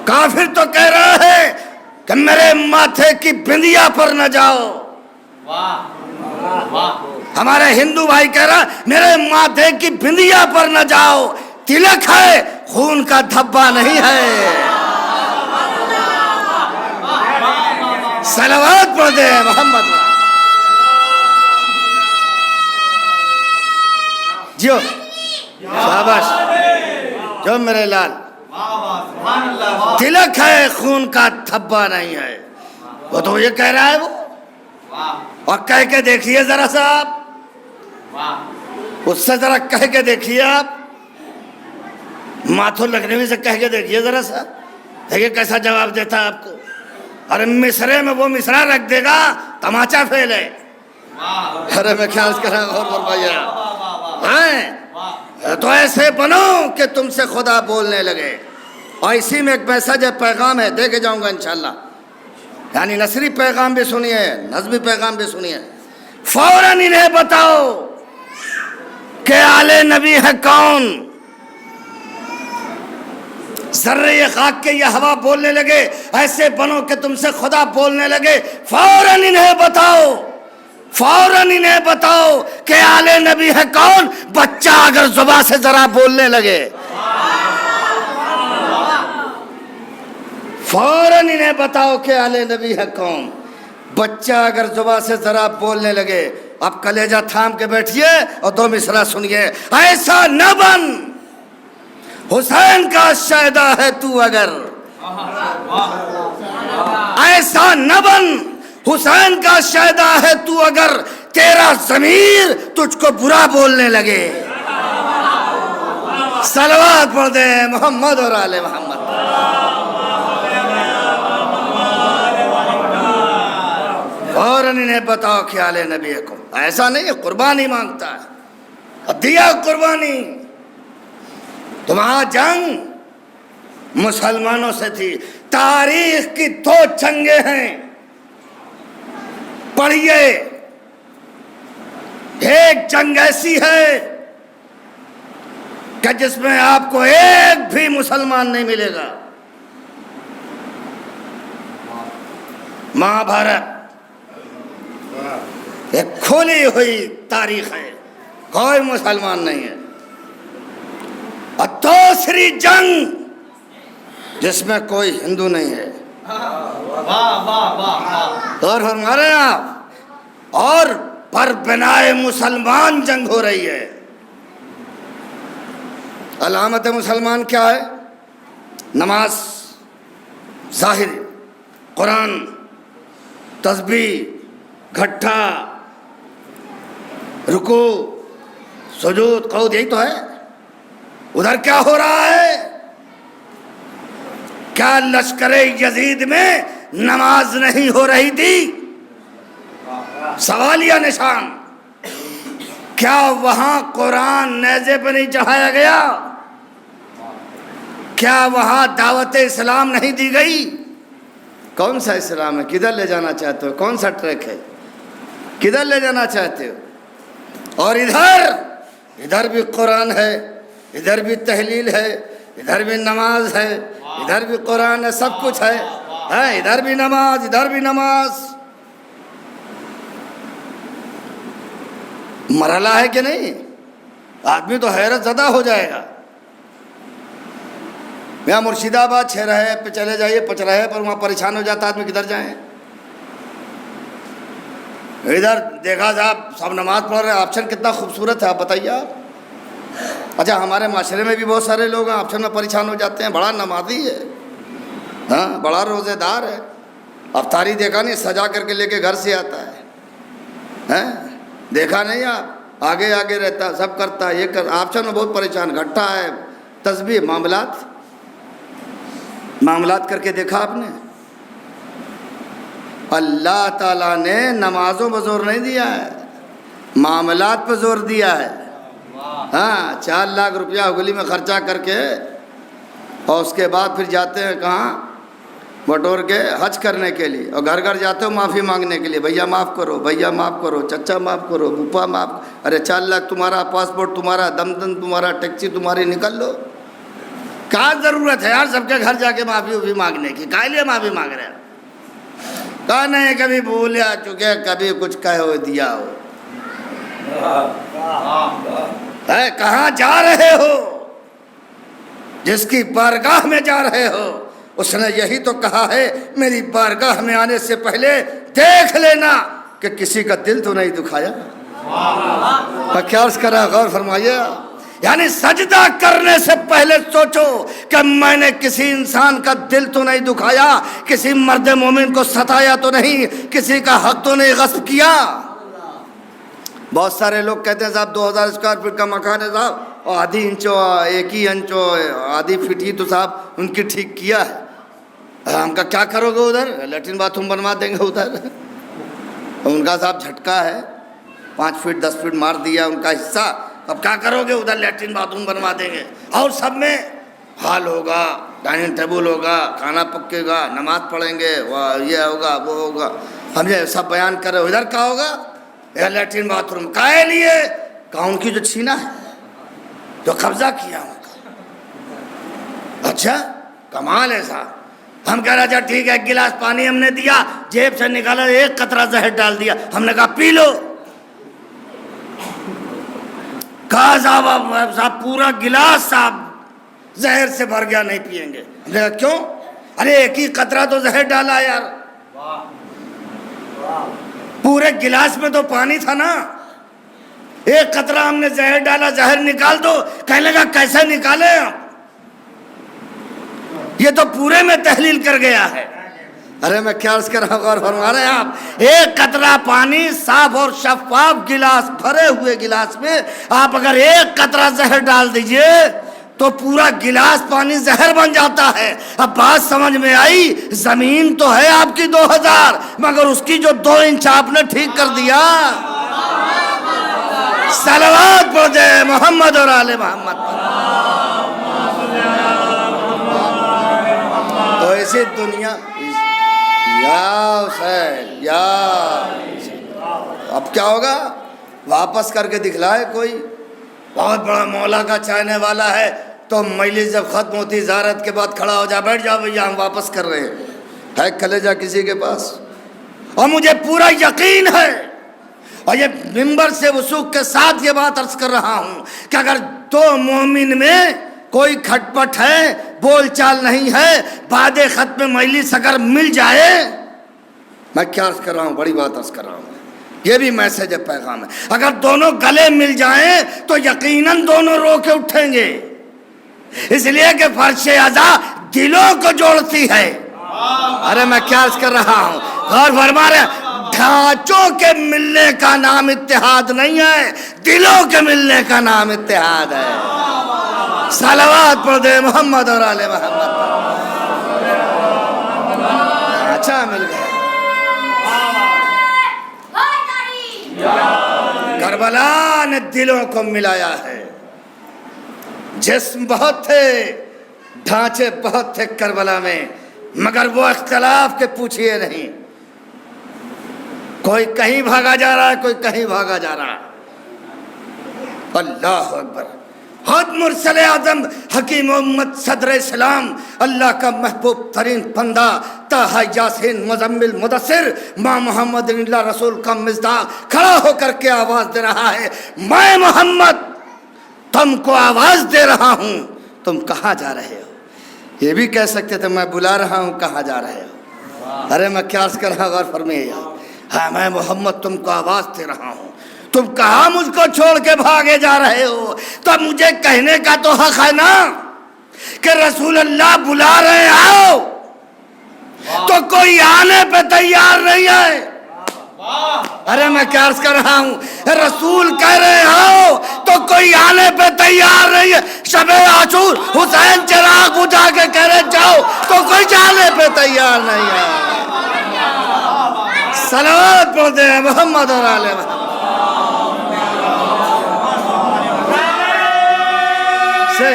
کافر تو کہہ رہا ہے کہ میرے ماتھے کی بندیا پر نہ جاؤ. ہمارے ہندو بھائی کہہ رہا میرے ماتھے کی بندیا پر نہ جاؤ, تلک ہے خون کا دھبا نہیں ہے. صلوات پڑھ دیں محمد. جیو شاباش, جو میرے لال. تلک ہے خون کا دھبا نہیں ہے. وہ تو یہ کہہ رہا ہے وہ, اور کہہ کے دیکھیے ذرا سا آپ, اس سے ذرا کہہ کے دیکھیے آپ, ماتھو لکھنوی سے کہہ کے دیکھیے ذرا سا, دیکھیے کیسا جواب دیتا ہے آپ کو. اور مصرے میں وہ مصرا رکھ دے گا تماچا فیل ہے. ارے میں خیال کرا غور فرمائیے. تو ایسے بنو کہ تم سے خدا بولنے لگے. اور اسی میں ایک میسج ہے, پیغام ہے, دے کے جاؤں گا انشاءاللہ. یعنی نثری پیغام بھی سنیے, نظمی پیغام بھی سنیے. فوراً انہیں بتاؤ کہ آل نبی ہے کون. ذرے خاک کے یہ ہوا بولنے لگے, ایسے بنو کہ تم سے خدا بولنے لگے. فوراً انہیں بتاؤ, فوراً انہیں بتاؤ کہ آل نبی ہے کون. بچہ اگر زبان سے ذرا بولنے لگے, فوراً انہیں بتاؤ کہ آل نبی ہے کون. بچہ اگر زبان سے ذرا بولنے لگے. اب کلیجہ تھام کے بیٹھیے اور دو مصرع سنیے. ایسا نہ بن حسین کا شہدا ہے تو اگر, ایسا نہ بن حسین کا شہدا ہے تو اگر, تیرا ضمیر تجھ کو برا بولنے لگے. صلوات پڑھ دے محمد اور آل محمد. فوراً انہیں بتاؤ کہ آل نبی کو. ایسا نہیں, قربانی مانگتا ہے. اب دیا قربانی. تمہارا جنگ مسلمانوں سے تھی. تاریخ کی 2 جنگیں ہیں, پڑھیے. ایک جنگ ایسی ہے کہ جس میں آپ کو ایک بھی مسلمان نہیں ملے گا. مہا بھارت ایک کھلی ہوئی تاریخ ہے, کوئی مسلمان نہیں ہے. اور دوسری جنگ جس میں کوئی ہندو نہیں ہے. اور ہمارے یہاں اور پر بنائے مسلمان جنگ ہو رہی ہے. علامت مسلمان کیا ہے؟ نماز, ظاہر, قرآن, تسبیح, گھٹا, رکوع, سجود, قعود, یہی تو ہے. ادھر کیا ہو رہا ہے؟ کیا لشکر یزید میں نماز نہیں ہو رہی تھی؟ سوالیہ نشان. کیا وہاں قرآن نیزے پہ نہیں چڑھایا گیا؟ کیا وہاں دعوت اسلام نہیں دی گئی؟ کون سا اسلام ہے؟ کدھر لے جانا چاہتے ہو؟ کون سا ٹریک ہے؟ کدھر لے جانا چاہتے ہو؟ اور ادھر بھی قرآن ہے, ادھر بھی تحلیل ہے, ادھر بھی نماز ہے, ادھر بھی قرآن ہے, سب کچھ ہے. ادھر بھی نماز, ادھر بھی نماز. مرحلہ ہے کہ نہیں؟ آدمی تو حیرت زدہ ہو جائے گا. یہاں مرشید آباد 6 رہے پہ چلے جائیے, 5 رہے پر وہاں پریشان ہو جاتا آدمی, کدھر جائیں. ادھر دیکھا صاحب سب نماز پڑھ رہے ہیں, آپشن کتنا خوبصورت ہے, آپ بتائیے آپ. اچھا ہمارے معاشرے میں بھی بہت سارے لوگ ہیں آپشن میں پریشان ہو جاتے ہیں. بڑا نمازی ہے, ہاں بڑا روزے دار ہے, افطاری دیکھا نہیں, سجا کر کے لے کے گھر سے آتا ہے. دیکھا نہیں آپ, آگے آگے رہتا, سب کرتا ہے, یہ کر, آپشن میں بہت پریشان. گھٹا ہے, تسبیح, معاملات کر کے دیکھا آپ نے؟ اللہ تعالیٰ نے نمازوں پہ زور نہیں دیا ہے, معاملات پہ زور دیا ہے. 4 لاکھ روپیہ اگلی میں خرچہ کر کے اور اس کے بعد پھر جاتے ہیں کہاں؟ بٹور کے حج کرنے کے لیے, اور گھر گھر جاتے ہو معافی مانگنے کے لیے. بھیا معاف کرو, بھیا معاف کرو, چچا معاف کرو, پھوپھا معاف. ارے 4 لاکھ تمہارا, پاسپورٹ تمہارا, دم تمہارا, ٹیکسی تمہاری, نکل لو. کیا ضرورت ہے یار سب کے گھر جا کے معافی مانگنے کی؟ کائے لیے معافی مانگ رہے ہیں؟ کہا نہیں, کبھی بھولیا چکے, کبھی کچھ کہو دیا ہو. کہاں جا رہے ہو؟ جس کی بارگاہ میں جا رہے ہو اس نے یہی تو کہا ہے, میری بارگاہ میں آنے سے پہلے دیکھ لینا کہ کسی کا دل تو نہیں دکھایا. کیا عرض کرا, غور فرمائیے. یعنی سجدہ کرنے سے پہلے سوچو کہ میں نے کسی انسان کا دل تو نہیں دکھایا, کسی مرد مومن کو ستایا تو نہیں, کسی کا حق تو نہیں غصب کیا. بہت سارے لوگ کہتے ہیں صاحب 2000 اسکوائر فٹ کا مکان ہے صاحب, اور آدھی انچ, 1 ہی انچ, آدھی فٹ ہی تو صاحب ان کی ٹھیک کیا ہے. ہم کا کیا کرو گے ادھر؟ لیٹرین باتھ روم بنوا دیں گے ادھر. ان کا صاحب جھٹکا ہے, 5 فٹ 10 فٹ مار دیا ان کا حصہ, اب کیا کرو گے ادھر؟ لیٹرین باتھ روم بنوا دیں گے. اور سب میں ہال ہوگا, ڈائننگ ٹیبل ہوگا, کھانا پکے گا, نماز پڑھیں گے, یہ ہوگا وہ ہوگا. ہم یہ سب بیان کر رہے ہو, ادھر کیا ہوگا؟ یہ لیٹرین باتھ روم کائے لیے؟ کہاں ان کی جو چھینا ہے, جو قبضہ کیا ان کا. اچھا کمال ہے صاحب. ہم کہہ رہا اچھا ٹھیک ہے, ایک گلاس پانی ہم نے دیا, جیب سے نکالا, ایک قطرہ زہر ڈال دیا. ہم نے کہا پی لو. کہا صاحب پورا گلاس صاحب زہر سے بھر گیا, نہیں پیئیں گے. ہم نے کہا کیوں؟ ارے ایک ہی قطرہ تو زہر ڈالا یار, پورے گلاس میں تو پانی تھا نا, ایک قطرہ ہم نے زہر ڈالا, زہر نکال دو. کہنے لگا کیسے نکالے آپ, یہ تو پورے میں تحلیل کر گیا ہے. ارے میں کیا عرض کر رہا ہوں, غور فرما رہے ہیں آپ. ایک قطرہ پانی صاف اور شفاف گلاس, بھرے ہوئے گلاس میں آپ اگر ایک قطرہ زہر ڈال دیجئے تو پورا گلاس پانی زہر بن جاتا ہے. اب بات سمجھ میں آئی؟ زمین تو ہے آپ کی 2000, مگر اس کی جو 2 انچ آپ نے ٹھیک کر دیا. صلوات پڑھ دے محمد اور آل محمد پر. تو ایسی دنیا یا حسین یا, اب کیا ہوگا؟ واپس کر کے دکھلائے کوئی بہت بڑا مولا کا چاہنے والا ہے تو مجلس جب ختم ہوتی زیارت کے بعد کھڑا ہو جا, بیٹھ جاؤ بھیا ہم واپس کر رہے ہیں. ہے کلیجہ کسی کے پاس؟ اور مجھے پورا یقین ہے, اور یہ ممبر سے وثوق کے ساتھ یہ بات عرض کر رہا ہوں کہ اگر 2 مومن میں کوئی کھٹ پٹ ہے, بول چال نہیں ہے, بعد ختم مجلس اگر مل جائے, میں کیا عرض کر رہا ہوں, بڑی بات عرض کر رہا ہوں, یہ بھی میسج ہے, پیغام ہے. اگر دونوں گلے مل جائیں تو یقیناً دونوں رو کے اٹھیں گے, اس لیے کہ فرش ازا دلوں کو جوڑتی ہے. ارے میں کیا عرض کر رہا ہوں, غور فرما رہے ہیں. ڈھانچوں کے ملنے کا نام اتحاد نہیں ہے, دلوں کے ملنے کا نام اتحاد ہے. صلوات پڑھ دے محمد اور آل محمد پر. اچھا مل گیا. کربلا نے دلوں کو ملایا ہے. جسم بہت تھے, ڈھانچے بہت تھے کربلا میں, مگر وہ اختلاف کے پوچھئے نہیں. کوئی کہیں بھاگا جا رہا ہے, کوئی کہیں بھاگا جا رہا ہے. اللہ اکبر. خود مرسل اعظم حکیم امت صدر اسلام, اللہ کا محبوب ترین بندہ, طٰہٰ یاسین مزمل مدثر, ماں محمد اللہ رسول کا مصداق کھڑا ہو کر کے آواز دے رہا ہے, میں محمد تم کو آواز دے رہا ہوں, تم کہاں جا رہے ہو؟ یہ بھی کہہ سکتے تھے میں بلا رہا ہوں, کہاں جا رہے ہو؟ ارے میں کیا عرض کر رہا ہوں, غور فرمائیے. ہاں میں محمد تم کو آواز دے رہا ہوں, تم کہاں مجھ کو چھوڑ کے بھاگے جا رہے ہو؟ تو مجھے کہنے کا تو حق ہے نا کہ رسول اللہ بلا رہے آؤ, تو کوئی آنے پہ تیار نہیں ہے. ارے میں کیا عرض کر رہا ہوں, رسول کہہ رہے ہو تو کوئی آنے پہ تیار نہیں ہے. شب عاشور حسین چراغ بجھا کے کہہ رہے جاؤ تو کوئی جانے پہ تیار نہیں ہے. صلوات پڑھ دے محمد اور آل محمد. سے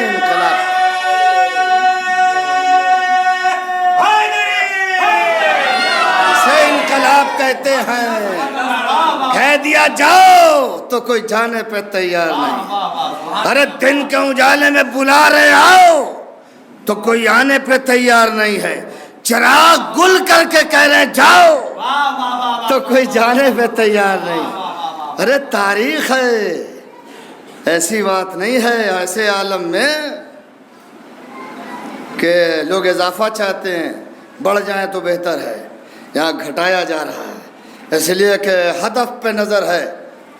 انقلاب کہتے ہیں, کہہ دیا جاؤ تو کوئی جانے پہ تیار نہیں. ارے دن کے اجالے میں بلا رہے آؤ تو کوئی آنے پہ تیار نہیں ہے. چراغ گل کر کے کہہ رہے جاؤ تو کوئی جانے پہ تیار نہیں. ارے تاریخ ہے, ایسی بات نہیں ہے ایسے عالم میں کہ لوگ اضافہ چاہتے ہیں, بڑھ جائیں تو بہتر ہے. یہاں گھٹایا جا رہا ہے, اس لیے کہ ہدف پہ نظر ہے,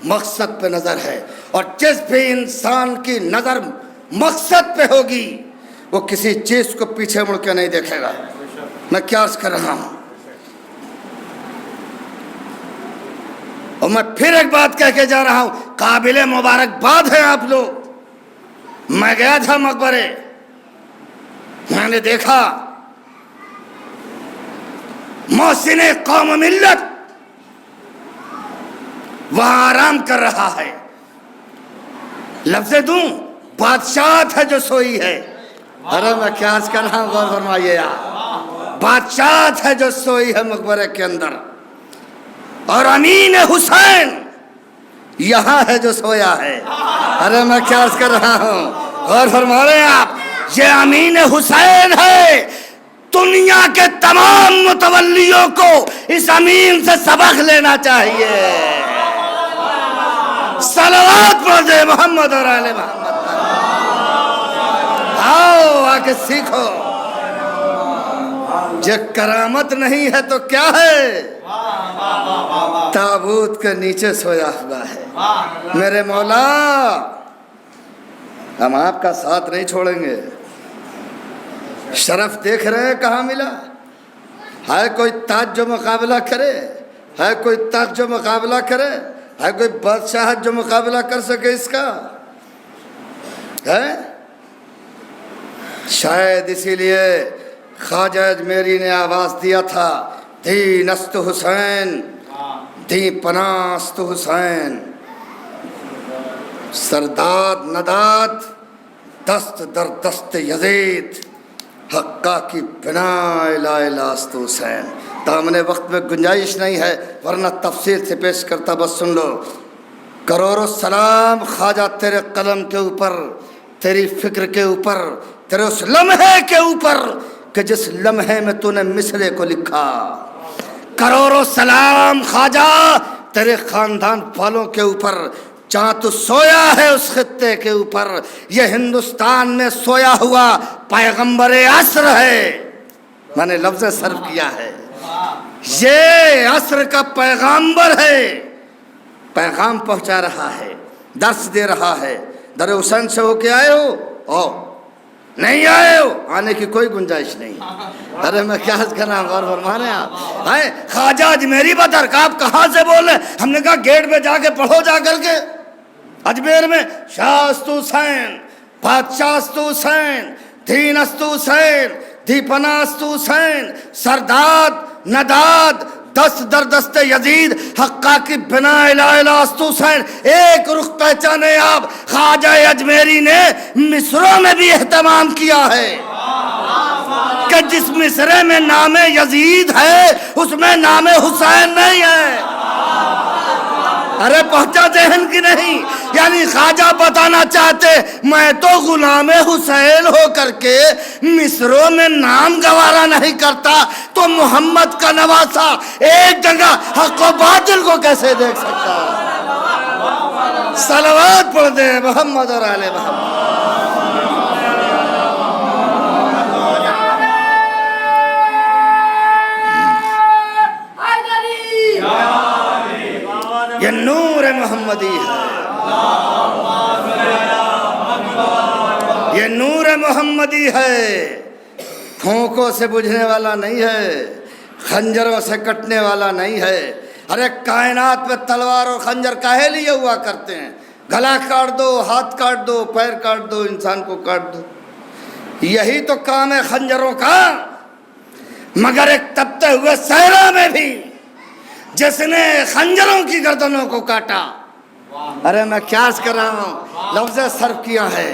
مقصد پہ نظر ہے, اور جس بھی انسان کی نظر مقصد پہ ہوگی وہ کسی چیز کو پیچھے مڑ کے نہیں دیکھے گا. میں کیا عرض کر رہا ہوں, اور میں پھر ایک بات کہہ کے جا رہا ہوں, قابل مبارکباد ہیں آپ لوگ. میں گیا تھا مقبرے, میں نے دیکھا محسن قوم ملت وہاں آرام کر رہا ہے. لفظ دوں بادشاہت ہے جو سوئی ہے. ارے میں کیا عرض کر رہا ہوں، غور فرمائیے آپ. بادشاہت ہے جو سوئی ہے مقبرے کے اندر، اور امین حسین یہاں ہے جو سویا ہے. ارے میں کیا عرض کر رہا ہوں، غور فرما رہے ہیں آپ. یہ امین حسین ہے. دنیا کے تمام متولیوں کو اس امین سے سبق لینا چاہیے. صلوات پڑھ دے محمد اور آل محمد. آؤ آ کے سیکھو. یہ کرامت نہیں ہے تو کیا ہے؟ تابوت کے نیچے سویا ہوا ہے. میرے مولا ہم آپ کا ساتھ نہیں چھوڑیں گے. شرف دیکھ رہے ہیں کہاں ملا ہے. کوئی تاج جو مقابلہ کرے ہے، کوئی تخت جو مقابلہ کرے ہے، کوئی بادشاہت جو مقابلہ کر سکے اس کا ہے؟ شاید اسی لیے خواجہ اجمیری نے آواز دیا تھا، دین است حسین دی پناہ است حسین. سرداد نداد دست در دست یزید، حقا کی بنا الہ الہ است حسین. دامن وقت میں گنجائش نہیں ہے ورنہ تفصیل سے پیش کرتا، بس سن لو. کروڑوں سلام خواجہ تیرے قلم کے اوپر، تیری فکر کے اوپر، تیرے اس لمحے کے اوپر کہ جس لمحے میں تو نے مصرے کو لکھا. کروڑوں سلام خواجہ تیرے خاندان والوں کے اوپر، جہاں تو سویا ہے اس خطے کے اوپر. یہ ہندوستان میں سویا ہوا پیغمبر عصر ہے. میں نے لفظ صرف کیا ہے. یہ عصر کا پیغمبر ہے. پیغام پہنچا رہا ہے، درس دے رہا ہے. در حسین سے ہو کے آئے ہو او نہیں آئے ہو، آنے کی کوئی گنجائش نہیں. ارے میں کیا کر رہا ہوں، غور فرما رہے ہیں آپ. خواجہ اجمیری بدر کا آپ کہاں سے بول رہے ہیں؟ ہم نے کہا گیٹ پہ جا کے پڑھو، جا کر کے اجمیر میں شاہ است حسین، بادشاہ است حسین، دین است حسین، دی پناہ است حسین، سرداد نداد دست در دست یزید، حقا کی بنا الہ الہ است حسین. ایک رخ پہچانے آپ. خواجہ اجمیری نے مصروں میں بھی اہتمام کیا ہے کہ جس مصرے میں نام یزید ہے اس میں نام حسین نہیں ہے. ارے پہنچا ذہن کی نہیں؟ یعنی خواجہ بتانا چاہتے میں تو غلام حسین ہو کر کے مصروں میں نام گوارا نہیں کرتا تو محمد کا نواسا ایک جگہ حق و باطل کو کیسے دیکھ سکتا؟ صلوات پڑھ دے محمد اور آل محمد. یہ نور محمدی ہے، یہ نور محمدی ہے. پھونکوں سے بجھنے والا نہیں ہے، خنجروں سے کٹنے والا نہیں ہے. ارے کائنات میں تلوار اور خنجر کاہے لیے ہوا کرتے ہیں؟ گلا کاٹ دو، ہاتھ کاٹ دو، پیر کاٹ دو، انسان کو کاٹ دو. یہی تو کام ہے خنجروں کا. مگر ایک تپتے ہوئے صحرا میں بھی جس نے خنجروں کی گردنوں کو کاٹا. ارے میں کیا عرض کر رہا ہوں، لفظ صرف کیا ہے.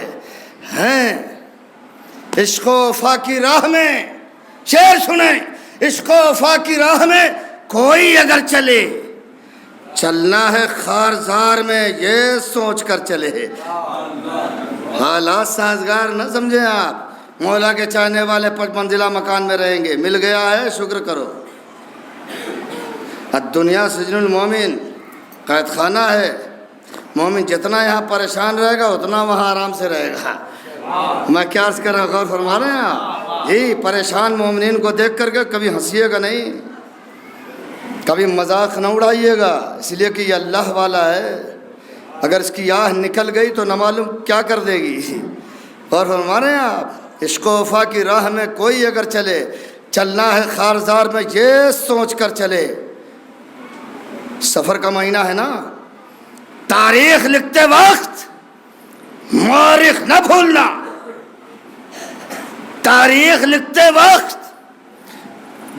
عشق و وفا کی راہ میں، شعر سنیں، عشق و وفا کی راہ میں کوئی اگر چلے، چلنا ہے خارزار میں یہ سوچ کر چلے. حالات سازگار نہ سمجھیں آپ. مولا کے چاہنے والے 5 منزلہ مکان میں رہیں گے، مل گیا ہے شکر کرو. الدنیا سجن المومن، قید خانہ ہے. مومن جتنا یہاں پریشان رہے گا اتنا وہاں آرام سے رہے گا. میں کیا عرض کر رہا ہوں، غور فرما رہے ہیں آپ. جی پریشان مومنین کو دیکھ کر کے کبھی ہنسیے گا نہیں، کبھی مذاق نہ اڑائیے گا، اس لیے کہ یہ اللہ والا ہے. اگر اس کی آہ نکل گئی تو نہ معلوم کیا کر دے گی. غور فرما رہے ہیں آپ. عشق و وفا کی راہ میں کوئی اگر چلے، چلنا ہے خارزار میں یہ سوچ کر چلے. سفر کا مہینہ ہے نا، تاریخ لکھتے وقت مورخ نہ بھولنا. تاریخ لکھتے وقت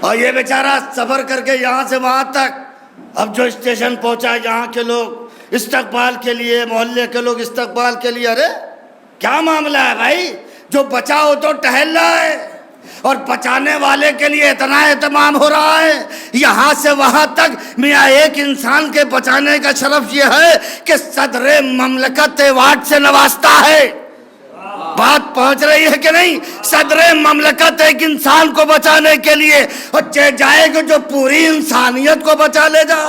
اور یہ بیچارہ سفر کر کے یہاں سے وہاں تک اب جو اسٹیشن پہنچا، یہاں کے لوگ استقبال کے لیے، محلے کے لوگ استقبال کے لیے، ارے کیا معاملہ ہے بھائی؟ جو بچا ہو تو ٹہل رہا ہے، اور بچانے والے کے لیے اتنا اہتمام ہو رہا ہے یہاں سے وہاں تک۔ میاں ایک انسان کے بچانے کا شرف یہ ہے کہ صدر مملکت ایوارڈ سے نوازتا ہے۔ بات پہنچ رہی ہے کہ نہیں؟ صدر مملکت ایک انسان کو بچانے کے لیے اور جائے گا جو پوری انسانیت کو بچا لے جائے۔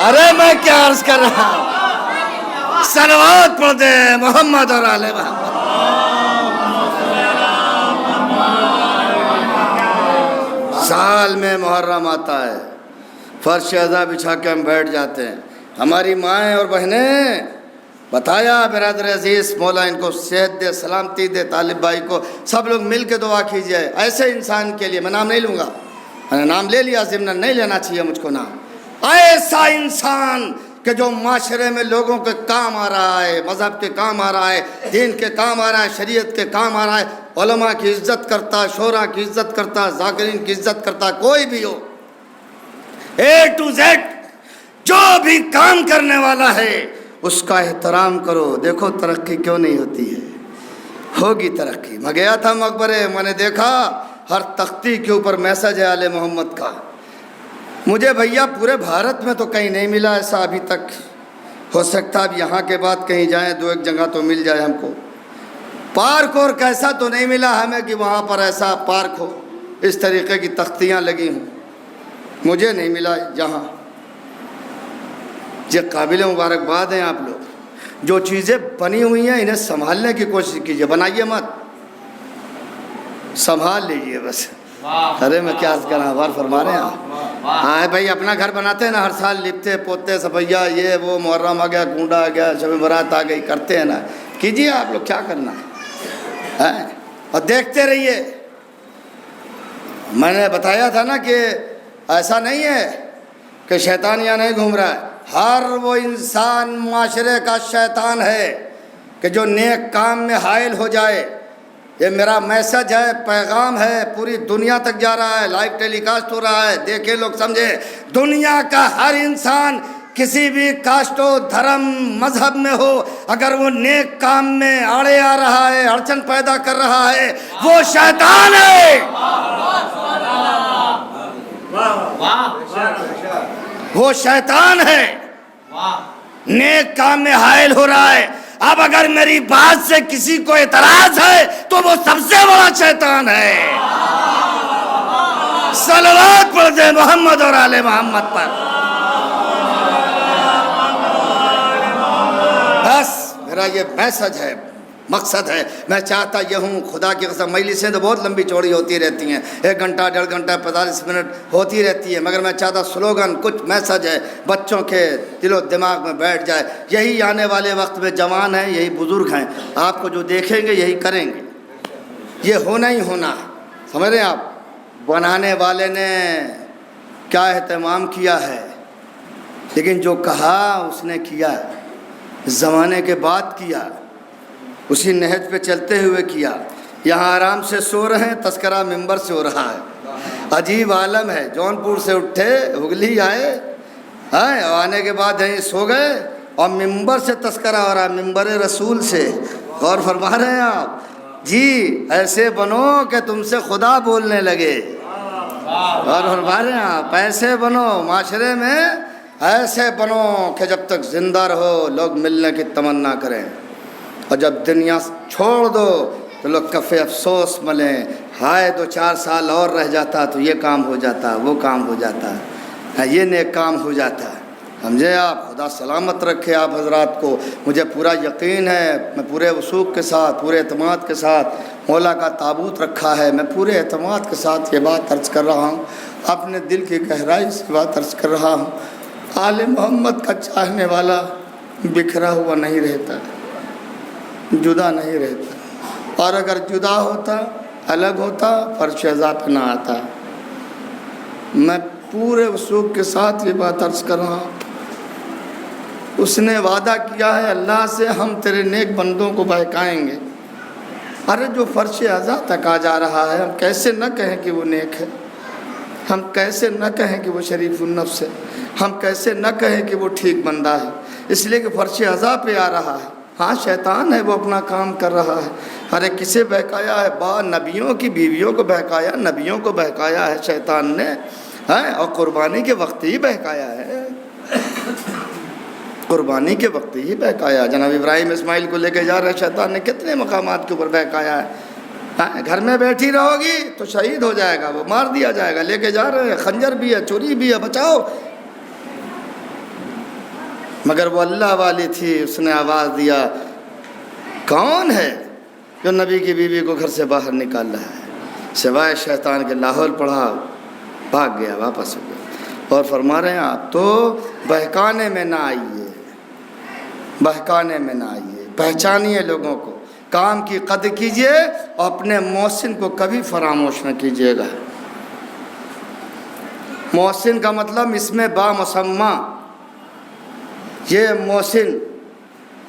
ارے میں کیا عرض کر رہا ہوں، صلوات پڑھ دے محمد اور آل محمد۔ سال میں محرم آتا ہے، فرش ازا بچھا کے ہم بیٹھ جاتے ہیں، ہماری مائیں اور بہنیں بتایا برادر عزیز مولا ان کو صحت دے، سلامتی دے، طالب بھائی کو سب لوگ مل کے دعا کیجئے ایسے انسان کے لیے۔ میں نام نہیں لوں گا، میں نے نام لے لیا، ضمن نہیں لینا چاہیے مجھ کو نام۔ ایسا انسان کہ جو معاشرے میں لوگوں کے کام آ رہا ہے، مذہب کے کام آ رہا ہے، دین کے کام آ رہا ہے، شریعت کے کام آ رہا ہے، علماء کی عزت کرتا، شورا کی عزت کرتا، ذاکرین کی عزت کرتا، کوئی بھی ہو، A to Z جو بھی کام کرنے والا ہے اس کا احترام کرو۔ دیکھو ترقی کیوں نہیں ہوتی ہے، ہوگی ترقی۔ میں گیا تھا مقبرے، میں نے دیکھا ہر تختی کے اوپر میسج ہے آل محمد کا۔ مجھے بھیا پورے بھارت میں تو کہیں نہیں ملا ایسا ابھی تک، ہو سکتا اب یہاں کے بعد کہیں جائیں، دو ایک جگہ تو مل جائے ہم کو۔ پارک اور کیسا تو نہیں ملا ہمیں کہ وہاں پر ایسا پارک ہو، اس طریقے کی تختیاں لگی ہوں، مجھے نہیں ملا جہاں۔ یہ قابل مبارکباد ہیں آپ لوگ، جو چیزیں بنی ہوئی ہیں انہیں سنبھالنے کی کوشش کیجئے، بنائیے مت، سنبھال لیجئے بس۔ ارے میں کیا عرض کر رہا ہوں، غور فرما رہے ہیں آپ؟ ہاں بھائی اپنا گھر بناتے ہیں نا، ہر سال لپتے پوتے صفیہ، یہ وہ، محرم آ گیا، گونڈا آ گیا، شب برات آ گئی، کرتے ہیں نا، کیجئے آپ لوگ، کیا کرنا ہے، اور دیکھتے رہیے۔ میں نے بتایا تھا نا کہ ایسا نہیں ہے کہ شیطان یہاں نہیں گھوم رہا ہے، ہر وہ انسان معاشرے کا شیطان ہے کہ جو نیک کام میں حائل ہو جائے۔ یہ میرا میسج ہے، پیغام ہے، پوری دنیا تک جا رہا ہے، لائیو ٹیلی کاسٹ ہو رہا ہے، دیکھیں لوگ سمجھے۔ دنیا کا ہر انسان کسی بھی کاسٹ و دھرم مذہب میں ہو، اگر وہ نیک کام میں آڑے آ رہا ہے، اڑچن پیدا کر رہا ہے، وہ شیطان ہے، وہ شیطان ہے، نیک کام میں حائل ہو رہا ہے۔ اب اگر میری بات سے کسی کو اعتراض ہے تو وہ سب سے بڑا شیطان ہے۔ صلوات پڑھ دے محمد اور آل محمد پر۔ بس میرا یہ میسج ہے، مقصد ہے، میں چاہتا یہ ہوں، خدا کی قسم مجلسیں تو بہت لمبی چوڑی ہوتی رہتی ہیں، 1 گھنٹہ 1.5 گھنٹہ 45 منٹ ہوتی رہتی ہے، مگر میں چاہتا سلوگن کچھ میسج ہے بچوں کے دل و دماغ میں بیٹھ جائے۔ یہی آنے والے وقت میں جوان ہیں، یہی بزرگ ہیں، آپ کو جو دیکھیں گے یہی کریں گے، یہ ہونا ہی ہونا، سمجھ رہے ہیں آپ؟ بنانے والے نے کیا اہتمام کیا ہے، لیکن جو کہا اس نے کیا، زمانے کے بعد کیا، اسی نہج پہ چلتے ہوئے کیا۔ یہاں آرام سے سو رہے ہیں، تذکرہ ممبر سے ہو رہا ہے، عجیب عالم ہے۔ جونپور سے اٹھے، ہگلی آئے، آنے کے بعد یہیں سو گئے، اور ممبر سے تذکرہ ہو رہا ہے، ممبر رسول سے۔ غور فرما رہے ہیں آپ؟ جی ایسے بنو کہ تم سے خدا بولنے لگے۔ غور فرما رہے ہیں آپ؟ ایسے بنو معاشرے میں، ایسے بنو کہ جب تک زندہ رہو لوگ ملنے کی تمنا کریں، اور جب دنیا چھوڑ دو تو لوگ کفِ افسوس ملیں، ہائے 2-4 سال اور رہ جاتا تو یہ کام ہو جاتا، وہ کام ہو جاتا، یہ نیک کام ہو جاتا۔ سمجھے آپ؟ خدا سلامت رکھے آپ حضرات کو۔ مجھے پورا یقین ہے، میں پورے وثوق کے ساتھ، پورے اعتماد کے ساتھ مولا کا تابوت رکھا ہے، میں پورے اعتماد کے ساتھ یہ بات عرض کر رہا ہوں، اپنے دل کی گہرائی سے بات عرض کر رہا ہوں۔ آل محمد کا چاہنے والا بکھرا ہوا نہیں رہتا، جدا نہیں رہتا، اور اگر جدا ہوتا، الگ ہوتا، فرش ازا پہ نہ آتا۔ میں پورے وثوق کے ساتھ یہ بات عرض کر رہا ہوں، اس نے وعدہ کیا ہے اللہ سے، ہم تیرے نیک بندوں کو بہکائیں گے۔ ارے جو فرش ازا تک آ جا رہا ہے، ہم کیسے نہ کہیں کہ وہ نیک ہے؟ ہم کیسے نہ کہیں کہ وہ شریف النفس ہے، ہم کیسے نہ کہیں کہ وہ ٹھیک بندہ ہے، اس لیے کہ فرش عزا پہ آ رہا ہے۔ ہاں شیطان ہے، وہ اپنا کام کر رہا ہے، ہر ایک کسے بہکایا ہے، نبیوں کی بیویوں کو بہکایا، نبیوں کو بہکایا ہے شیطان نے، اور قربانی کے وقت ہی بہکایا ہے، قربانی کے وقت ہی بہکایا۔ جناب ابراہیم اسماعیل کو لے کے جا رہے شیطان نے کتنے مقامات کے اوپر بہکایا ہے۔ گھر میں بیٹھی رہو گی تو شہید ہو جائے گا، وہ مار دیا جائے گا، لے کے جا رہے ہیں، خنجر بھی ہے، چھری بھی ہے، بچاؤ۔ مگر وہ اللہ والی تھی، اس نے آواز دیا، کون ہے جو نبی کی بیوی کو گھر سے باہر نکال رہا ہے؟ سوائے شیطان کے لاہور پڑھا، بھاگ گیا، واپس ہو گیا۔ اور فرما رہے ہیں آپ تو بہکانے میں نہ آئیے، بہکانے میں نہ آئیے، پہچانیے لوگوں کو، کام کی قدر کیجئے اور اپنے محسن کو کبھی فراموش نہ کیجئے گا۔ محسن کا مطلب اس میں با مسمہ، یہ محسن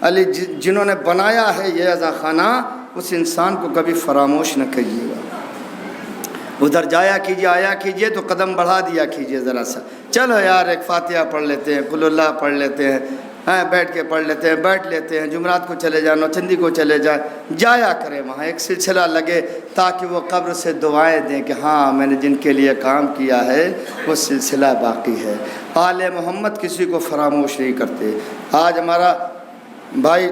علی جنہوں نے بنایا ہے یہ عزا خانہ، اس انسان کو کبھی فراموش نہ کیجیے گا۔ ادھر جایا کیجیے، آیا کیجیے تو قدم بڑھا دیا کیجیے ذرا سا، چلو یار ایک فاتحہ پڑھ لیتے ہیں، قل اللہ پڑھ لیتے ہیں، بیٹھ کے پڑھ لیتے ہیں، بیٹھ لیتے ہیں، جمعرات کو چلے جائیں، نوچندی کو چلے جائیں، جایا کریں وہاں، ایک سلسلہ لگے تاکہ وہ قبر سے دعائیں دیں کہ ہاں میں نے جن کے لیے کام کیا ہے وہ سلسلہ باقی ہے۔ آل محمد کسی کو فراموش نہیں کرتے۔ آج ہمارا بھائی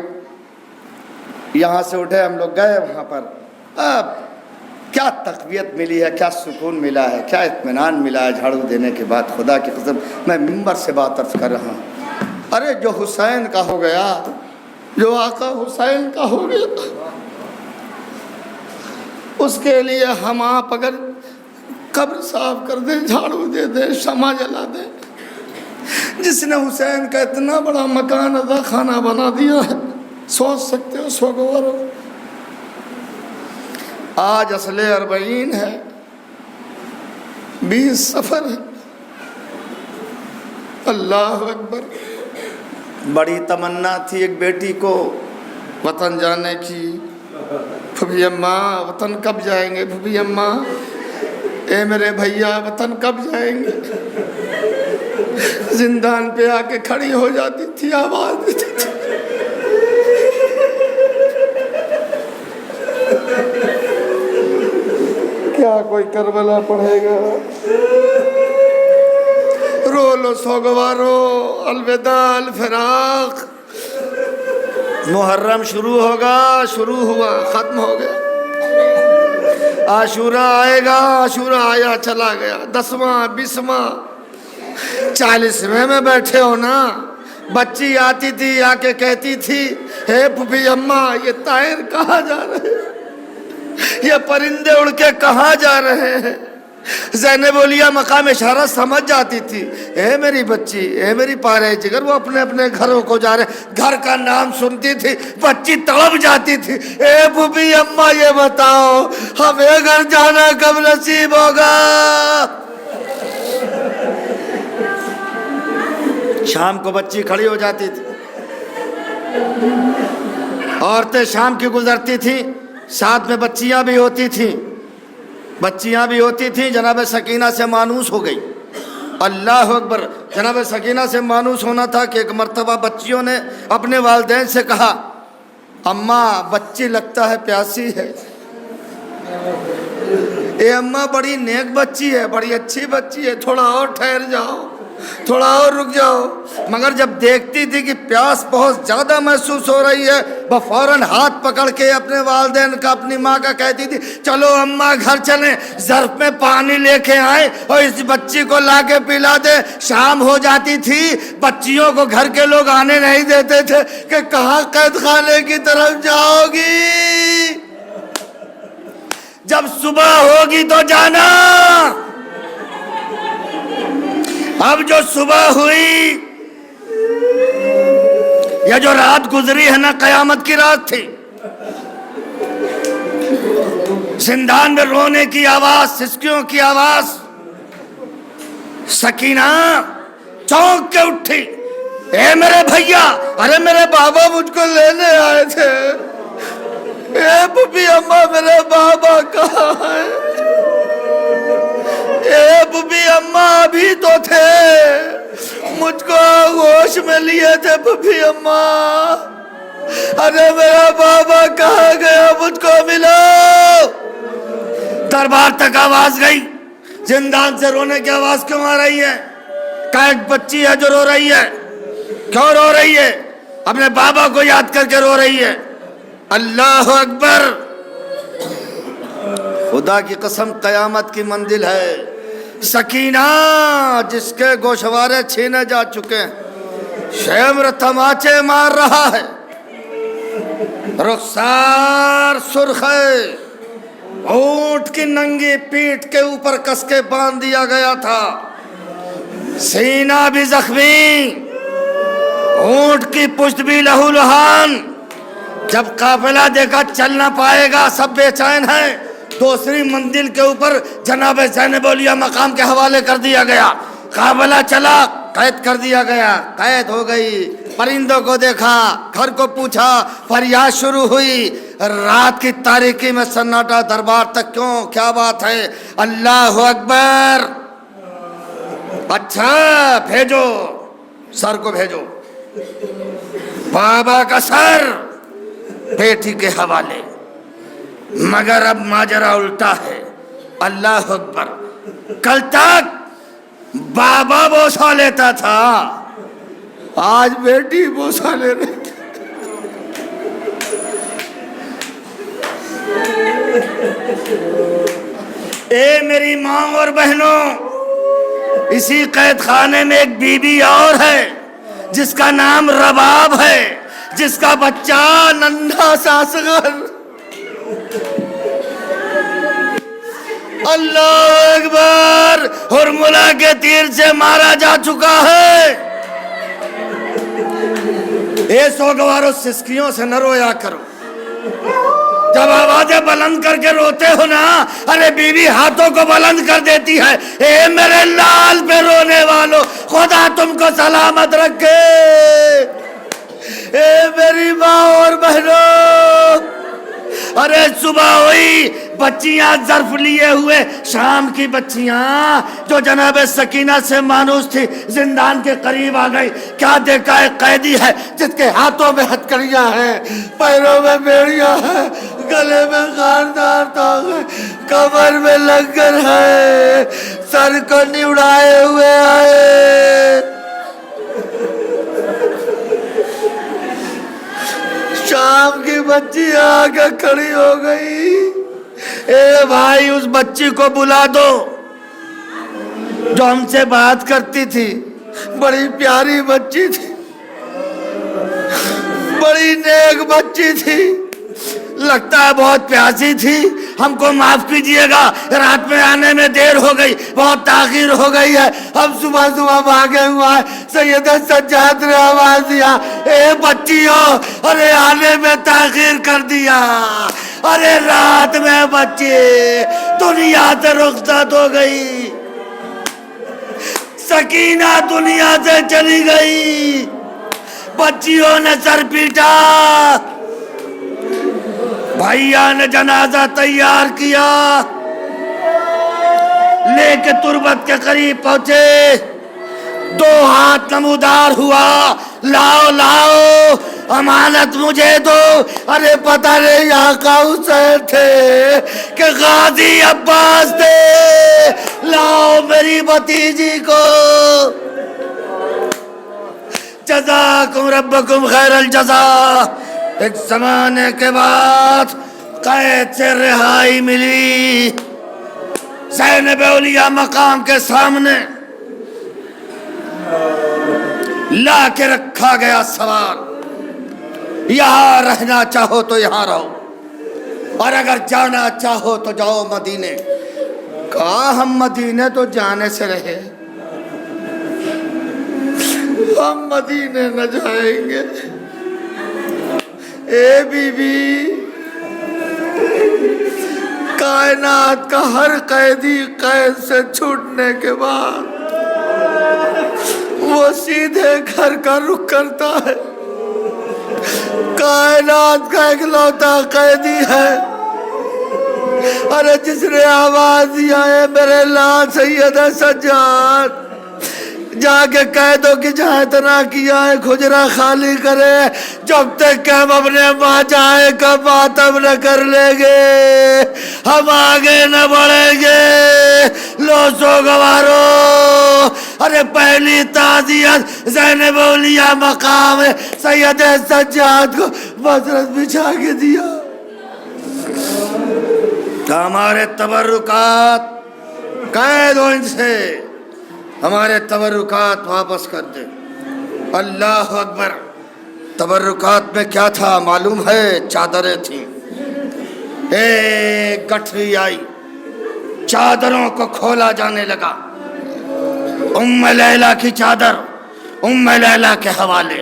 یہاں سے اٹھے، ہم لوگ گئے وہاں پر، کیا تقویت ملی ہے، کیا سکون ملا ہے، کیا اطمینان ملا ہے جھاڑو دینے کے بعد۔ خدا کی قسم میں ممبر سے بات عرض کر رہا ہوں، ارے جو حسین کا ہو گیا، جو آقا حسین کا ہو گیا، اس کے لیے ہم آپ اگر قبر صاف کر دیں، جھاڑو دے دیں، شمع جلا دیں، جس نے حسین کا اتنا بڑا مکان عزا خانہ بنا دیا ہے، سوچ سکتے ہو سوگوارو۔ آج اصل 40 ہے، 20 سفر ہے، اللہ اکبر۔ بڑی تمنا تھی ایک بیٹی کو وطن جانے کی، پھوپھی اماں وطن کب جائیں گے، پھوپھی اماں، اے میرے بھیا وطن کب جائیں گے۔ زندان پہ آ کے کھڑی ہو جاتی تھی، آواز دیتی تھی، کیا کوئی کربلا پڑھے گا، رو لو سوگوارو، الوداع الفراق۔ محرم شروع ہوگا، شروع ہوا، ختم ہو گیا۔ عاشورہ آئے گا، عاشورہ آیا چلا گیا، 10واں 20واں 40ویں میں بیٹھے ہو نا۔ بچی آتی تھی، آ کے کہتی تھی، ہے پھوپھی اماں یہ طائر کہاں جا رہے ہیں، یہ پرندے اڑ کے کہاں جا رہے ہیں۔ زینب اولیاء مقام اشارہ سمجھ جاتی تھی، اے میری بچی، اے میری پارے جگر، وہ اپنے اپنے گھروں کو جا رہے، گھر کا نام سنتی تھی بچی تڑپ جاتی تھی، اے پھوپھی اماں یہ بتاؤ ہمیں گھر جانا کب نصیب ہوگا۔ شام کو بچی کھڑی ہو جاتی تھی، عورتیں شام کی گزرتی تھیں، ساتھ میں بچیاں بھی ہوتی تھیں، بچیاں بھی ہوتی تھیں۔ جناب سکینہ سے مانوس ہو گئی، اللہ اکبر۔ جناب سکینہ سے مانوس ہونا تھا کہ ایک مرتبہ بچیوں نے اپنے والدین سے کہا، اماں بچی لگتا ہے پیاسی ہے۔ اے اماں بڑی نیک بچی ہے، بڑی اچھی بچی ہے، تھوڑا اور ٹھہر جاؤ، تھوڑا اور رک جاؤ۔ مگر جب دیکھتی تھی کہ پیاس بہت زیادہ محسوس ہو رہی ہے، وہ فوراً ہاتھ پکڑ کے اپنے والدین کا، اپنی ماں کا کہتی تھی، چلو اماں گھر چلیں، ظرف میں پانی لے کے آئیں اور اس بچی کو لا کے پلا دے۔ شام ہو جاتی تھی، بچیوں کو گھر کے لوگ آنے نہیں دیتے تھے کہ کہاں قید خانے کی طرف جاؤ گی، جب صبح ہوگی تو جانا۔ اب جو صبح ہوئی یا جو رات گزری ہے نا، قیامت کی رات تھی، زندان میں رونے کی آواز، سسکیوں کی آواز۔ سکینہ چونک کے اٹھی، اے میرے بھیا، ارے میرے بابا مجھ کو لینے آئے تھے، اے پھوپھی اماں میرے بابا کہاں ہے۔ اے ببی اماں ابھی تو تھے، مجھ کو ہوش میں لیے تھے ببی اماں، ارے میرا بابا کہاں گیا، مجھ کو ملو۔ دربار تک آواز گئی، زندان سے رونے کی آواز کیوں آ رہی ہے؟ کہ ایک بچی ہے جو رو رہی ہے، کیوں رو رہی ہے؟ اپنے بابا کو یاد کر کے رو رہی ہے۔ اللہ اکبر، خدا کی قسم قیامت کی منزل ہے سکینہ، جس کے گوشوارے چھینے جا چکے ہیں، شمر تماچے مار رہا ہے، رخسار سرخ ہے، اونٹ کی ننگی پیٹھ کے اوپر کس کے باندھ دیا گیا تھا، سینہ بھی زخمی، اونٹ کی پشت بھی لہو لہان۔ جب قافلہ دیکھا چل نہ پائے گا، سب بے چین ہیں، دوسری منزل کے اوپر جناب زینب اولیاء مقام کے حوالے کر دیا گیا۔ قافلہ چلا، قید کر دیا گیا، قید ہو گئی۔ پرندوں کو دیکھا، گھر کو پوچھا، فریاد شروع ہوئی۔ رات کی تاریکی میں سناٹا، دربار تک کیوں، کیا بات ہے؟ اللہ اکبر۔ اچھا بھیجو، سر کو بھیجو، بابا کا سر بیٹی کے حوالے، مگر اب ماجرا الٹا ہے۔ اللہ اکبر۔ کل تک بابا بوسہ لیتا تھا، آج بیٹی بوسہ لے رہی۔ اے میری ماں اور بہنوں، اسی قید خانے میں ایک بی بی اور ہے جس کا نام رباب ہے، جس کا بچہ ننھا سا اصغر اللہ اکبر ہرملا کے تیر سے مارا جا چکا ہے۔ اے سوگوارو، سسکیوں سے نہ رویا کرو، جب آوازیں بلند کر کے روتے ہو نا، ارے بیوی ہاتھوں کو بلند کر دیتی ہے۔ اے میرے لال پہ رونے والو، خدا تم کو سلامت رکھے۔ اے میری ماں اور بہنوں، ارے صبح ہوئی، بچیاں ظرف لیے ہوئے، شام کی بچیاں جو جناب سکینہ سے مانوس تھی، زندان کے قریب آ گئی۔ کیا دیکھا؟ ایک قیدی ہے جس کے ہاتھوں میں ہتکڑیاں ہیں، پیروں میں بیڑیاں ہیں، گلے میں خاردار تاغ ہے، کمر میں لنگر ہے، سر کو نوڑائے ہوئے آئے۔ شام کی بچی آ کے کھڑی ہو گئی۔ اے بھائی، اس بچی کو بلا دو جو ہم سے بات کرتی تھی، بڑی پیاری بچی تھی، بڑی نیک بچی تھی، لگتا ہے بہت پیاسی تھی۔ ہم کو معاف کیجئے گا، رات میں آنے میں دیر ہو گئی، بہت تاخیر ہو گئی ہے، ہم صبح صبح بھاگے ہوا ہے۔ سید سجاد نے آواز دیا، اے بچیوں، ارے آنے میں تاخیر کر دیا، ارے رات میں بچی دنیا سے رخصت ہو گئی، سکینہ دنیا سے چلی گئی۔ بچیوں نے سر پیٹا، بھائیا نے جنازہ تیار کیا، لے کے تربت کے قریب پہنچے، دو ہاتھ نمودار ہوا، لاؤ لاؤ امانت مجھے دو۔ ارے پتہ نہیں آقا حسین تھے کہ غازی عباس تھے، لاؤ میری بھتیجی کو۔ جزاکم ربکم خیر الجزا۔ ایک زمانے کے بعد قید سے رہائی ملی، زینب اولیاء مقام کے سامنے لا کے رکھا گیا سوال، یہاں رہنا چاہو تو یہاں رہو، اور اگر جانا چاہو تو جاؤ مدینے۔ کہا ہم مدینے تو جانے سے رہے، ہم مدینے نہ جائیں گے۔ اے بی بی، کائنات کا ہر قیدی قید سے چھوٹنے کے بعد وہ سیدھے گھر کا رخ کرتا ہے۔ کائنات کا اکلوتا قیدی ہے ارے جس نے آواز دیا ہے میرے لال سید سجاد، جا کے کہہ دو کہ جہاں اتنا کیا ہے کھجرا خالی کرے، جب تک کہ ہم اپنے ماں جائے کا ماتم نہ کر لیں گے ہم آگے نہ بڑھیں گے۔ لو سو گوارو، ارے پہلی تعزیت زینب اولیاء مقام سید سجاد کو مسرت بچھا کے دیا کہ ہمارے تبرکات کہہ دو ان سے، ہمارے تبرکات واپس کر دے۔ اللہ اکبر۔ تبرکات میں کیا تھا معلوم ہے؟ چادریں تھیں، ایک گٹھری آئی، چادروں کو کھولا جانے لگا۔ ام لیلہ کی چادر ام لیلہ کے حوالے،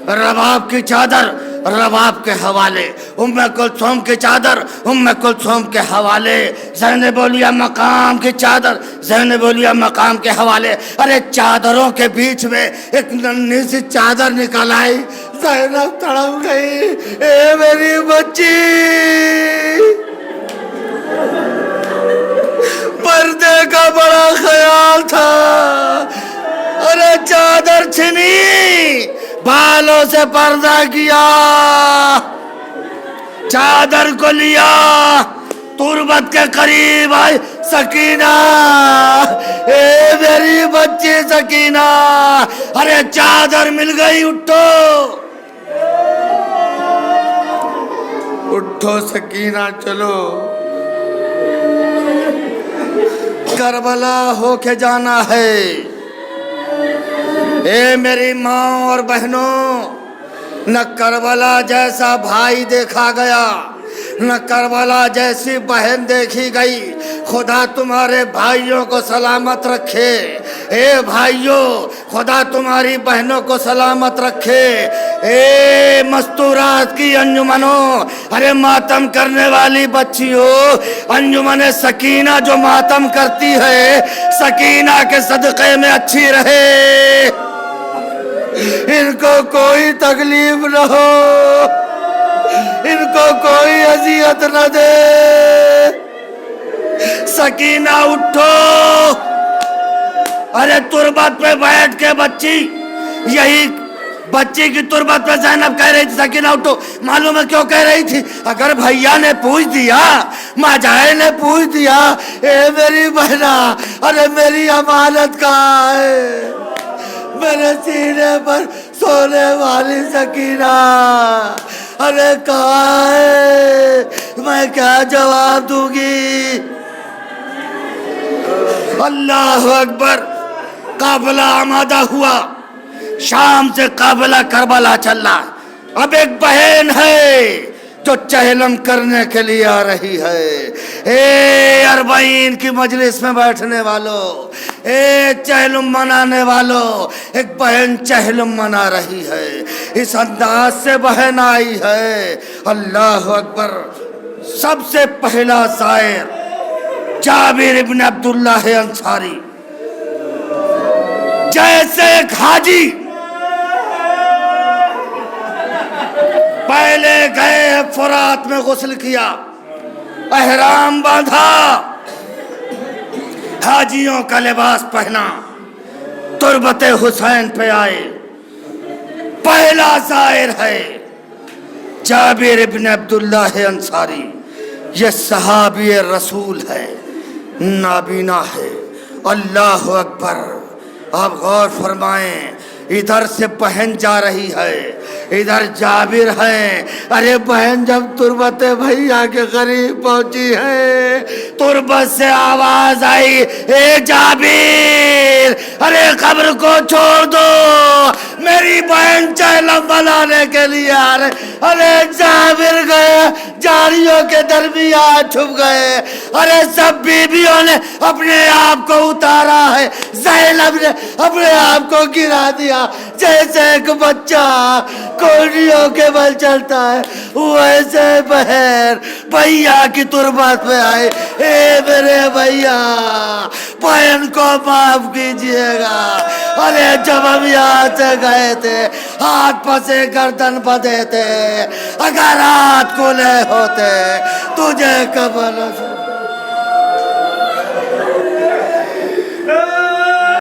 رباب کی چادر رباب کے حوالے، ام کلثوم کی چادر ام کلثوم کے حوالے، زینب اولیاء مقام کی چادر زینب اولیاء مقام کے حوالے۔ ارے چادروں کے بیچ میں ایک ننھی سی چادر نکل آئی، زینب تڑپ گئی، اے میری بچی۔ پردے کا بڑا خیال تھا، ارے چادر چھنی، بالوں سے پردہ کیا، چادر کو لیا، تربت کے قریب آئی سکینہ، اے میری بچی سکینہ، ارے چادر مل گئی، اٹھو اٹھو سکینہ، چلو کربلا ہو کے جانا ہے۔ اے میری ماں اور بہنوں، نہ کربلا جیسا بھائی دیکھا گیا، نہ کربلا جیسی بہن دیکھی گئی۔ خدا تمہارے بھائیوں کو سلامت رکھے، اے بھائیوں خدا تمہاری بہنوں کو سلامت رکھے۔ اے مستورات کی انجمنوں، ارے ماتم کرنے والی بچیوں، انجمن سکینہ جو ماتم کرتی ہے، سکینہ کے صدقے میں اچھی رہے، ان کو کوئی تکلیف نہ ہو، ان کو کوئی اذیت نہ دے۔ سکینہ اٹھو، ارے تربت پہ بیٹھ کے بچی، یہی بچی کی تربت پہ زینب کہہ رہی تھی سکینہ اٹھو۔ معلوم ہے کیوں کہہ رہی تھی؟ اگر بھیا نے پوچھ دیا، ماجائے نے پوچھ دیا، اے میری بہنا، ارے میری امانت کہاں ہے؟ میرے سینے پر سونے والی سکینہ ارے کہاں ہے؟ میں کیا جواب دوں گی؟ اللہ اکبر۔ قافلہ آمادہ ہوا، شام سے قافلہ کربلا چل رہا۔ اب ایک بہن ہے جو چہلم کرنے کے لیے آ رہی ہے۔ اے اربعین کی مجلس میں بیٹھنے والوں، اے چہلم منانے والوں، ایک بہن چہلم منا رہی ہے، اس انداز سے بہن آئی ہے۔ اللہ اکبر۔ سب سے پہلا زائر جابر ابن عبداللہ انصاری، جیسے ایک حاجی پہلے گئے فرات میں غسل کیا، احرام باندھا، حاجیوں کا لباس پہنا، تربت حسین پہ آئے۔ پہلا زائر ہے جابر ابن عبداللہ انصاری، یہ صحابی رسول ہے، نابینا ہے۔ اللہ اکبر۔ آپ غور فرمائیں، ادھر سے بہن جا رہی ہے، ادھر جابر ہے۔ ارے بہن جب تربت بھیا کے قریب پہنچی ہے، تربت سے آواز آئی، اے جابر، ارے قبر کو چھوڑ دو، میری بہن چہلم بنانے کے لیے آ رہے۔ ارے جابر گئے، جاریوں کے درمیان چھپ گئے۔ ارے سب بیویوں نے اپنے آپ کو اتارا ہے، زینب نے اپنے آپ کو گرا دیا، جیسے ایک بچہ کوڑیوں کے بل چلتا ہے، ویسے بہن بھیا کی تربت پہ آئے۔ اے میرے بھیا، بہن کو معاف کیجئے گا، ارے جب ہم یہاں سے گئے تھے ہاتھ پسے گردن بدے تھے، اگر ہاتھ کھلے ہوتے تجھے کفن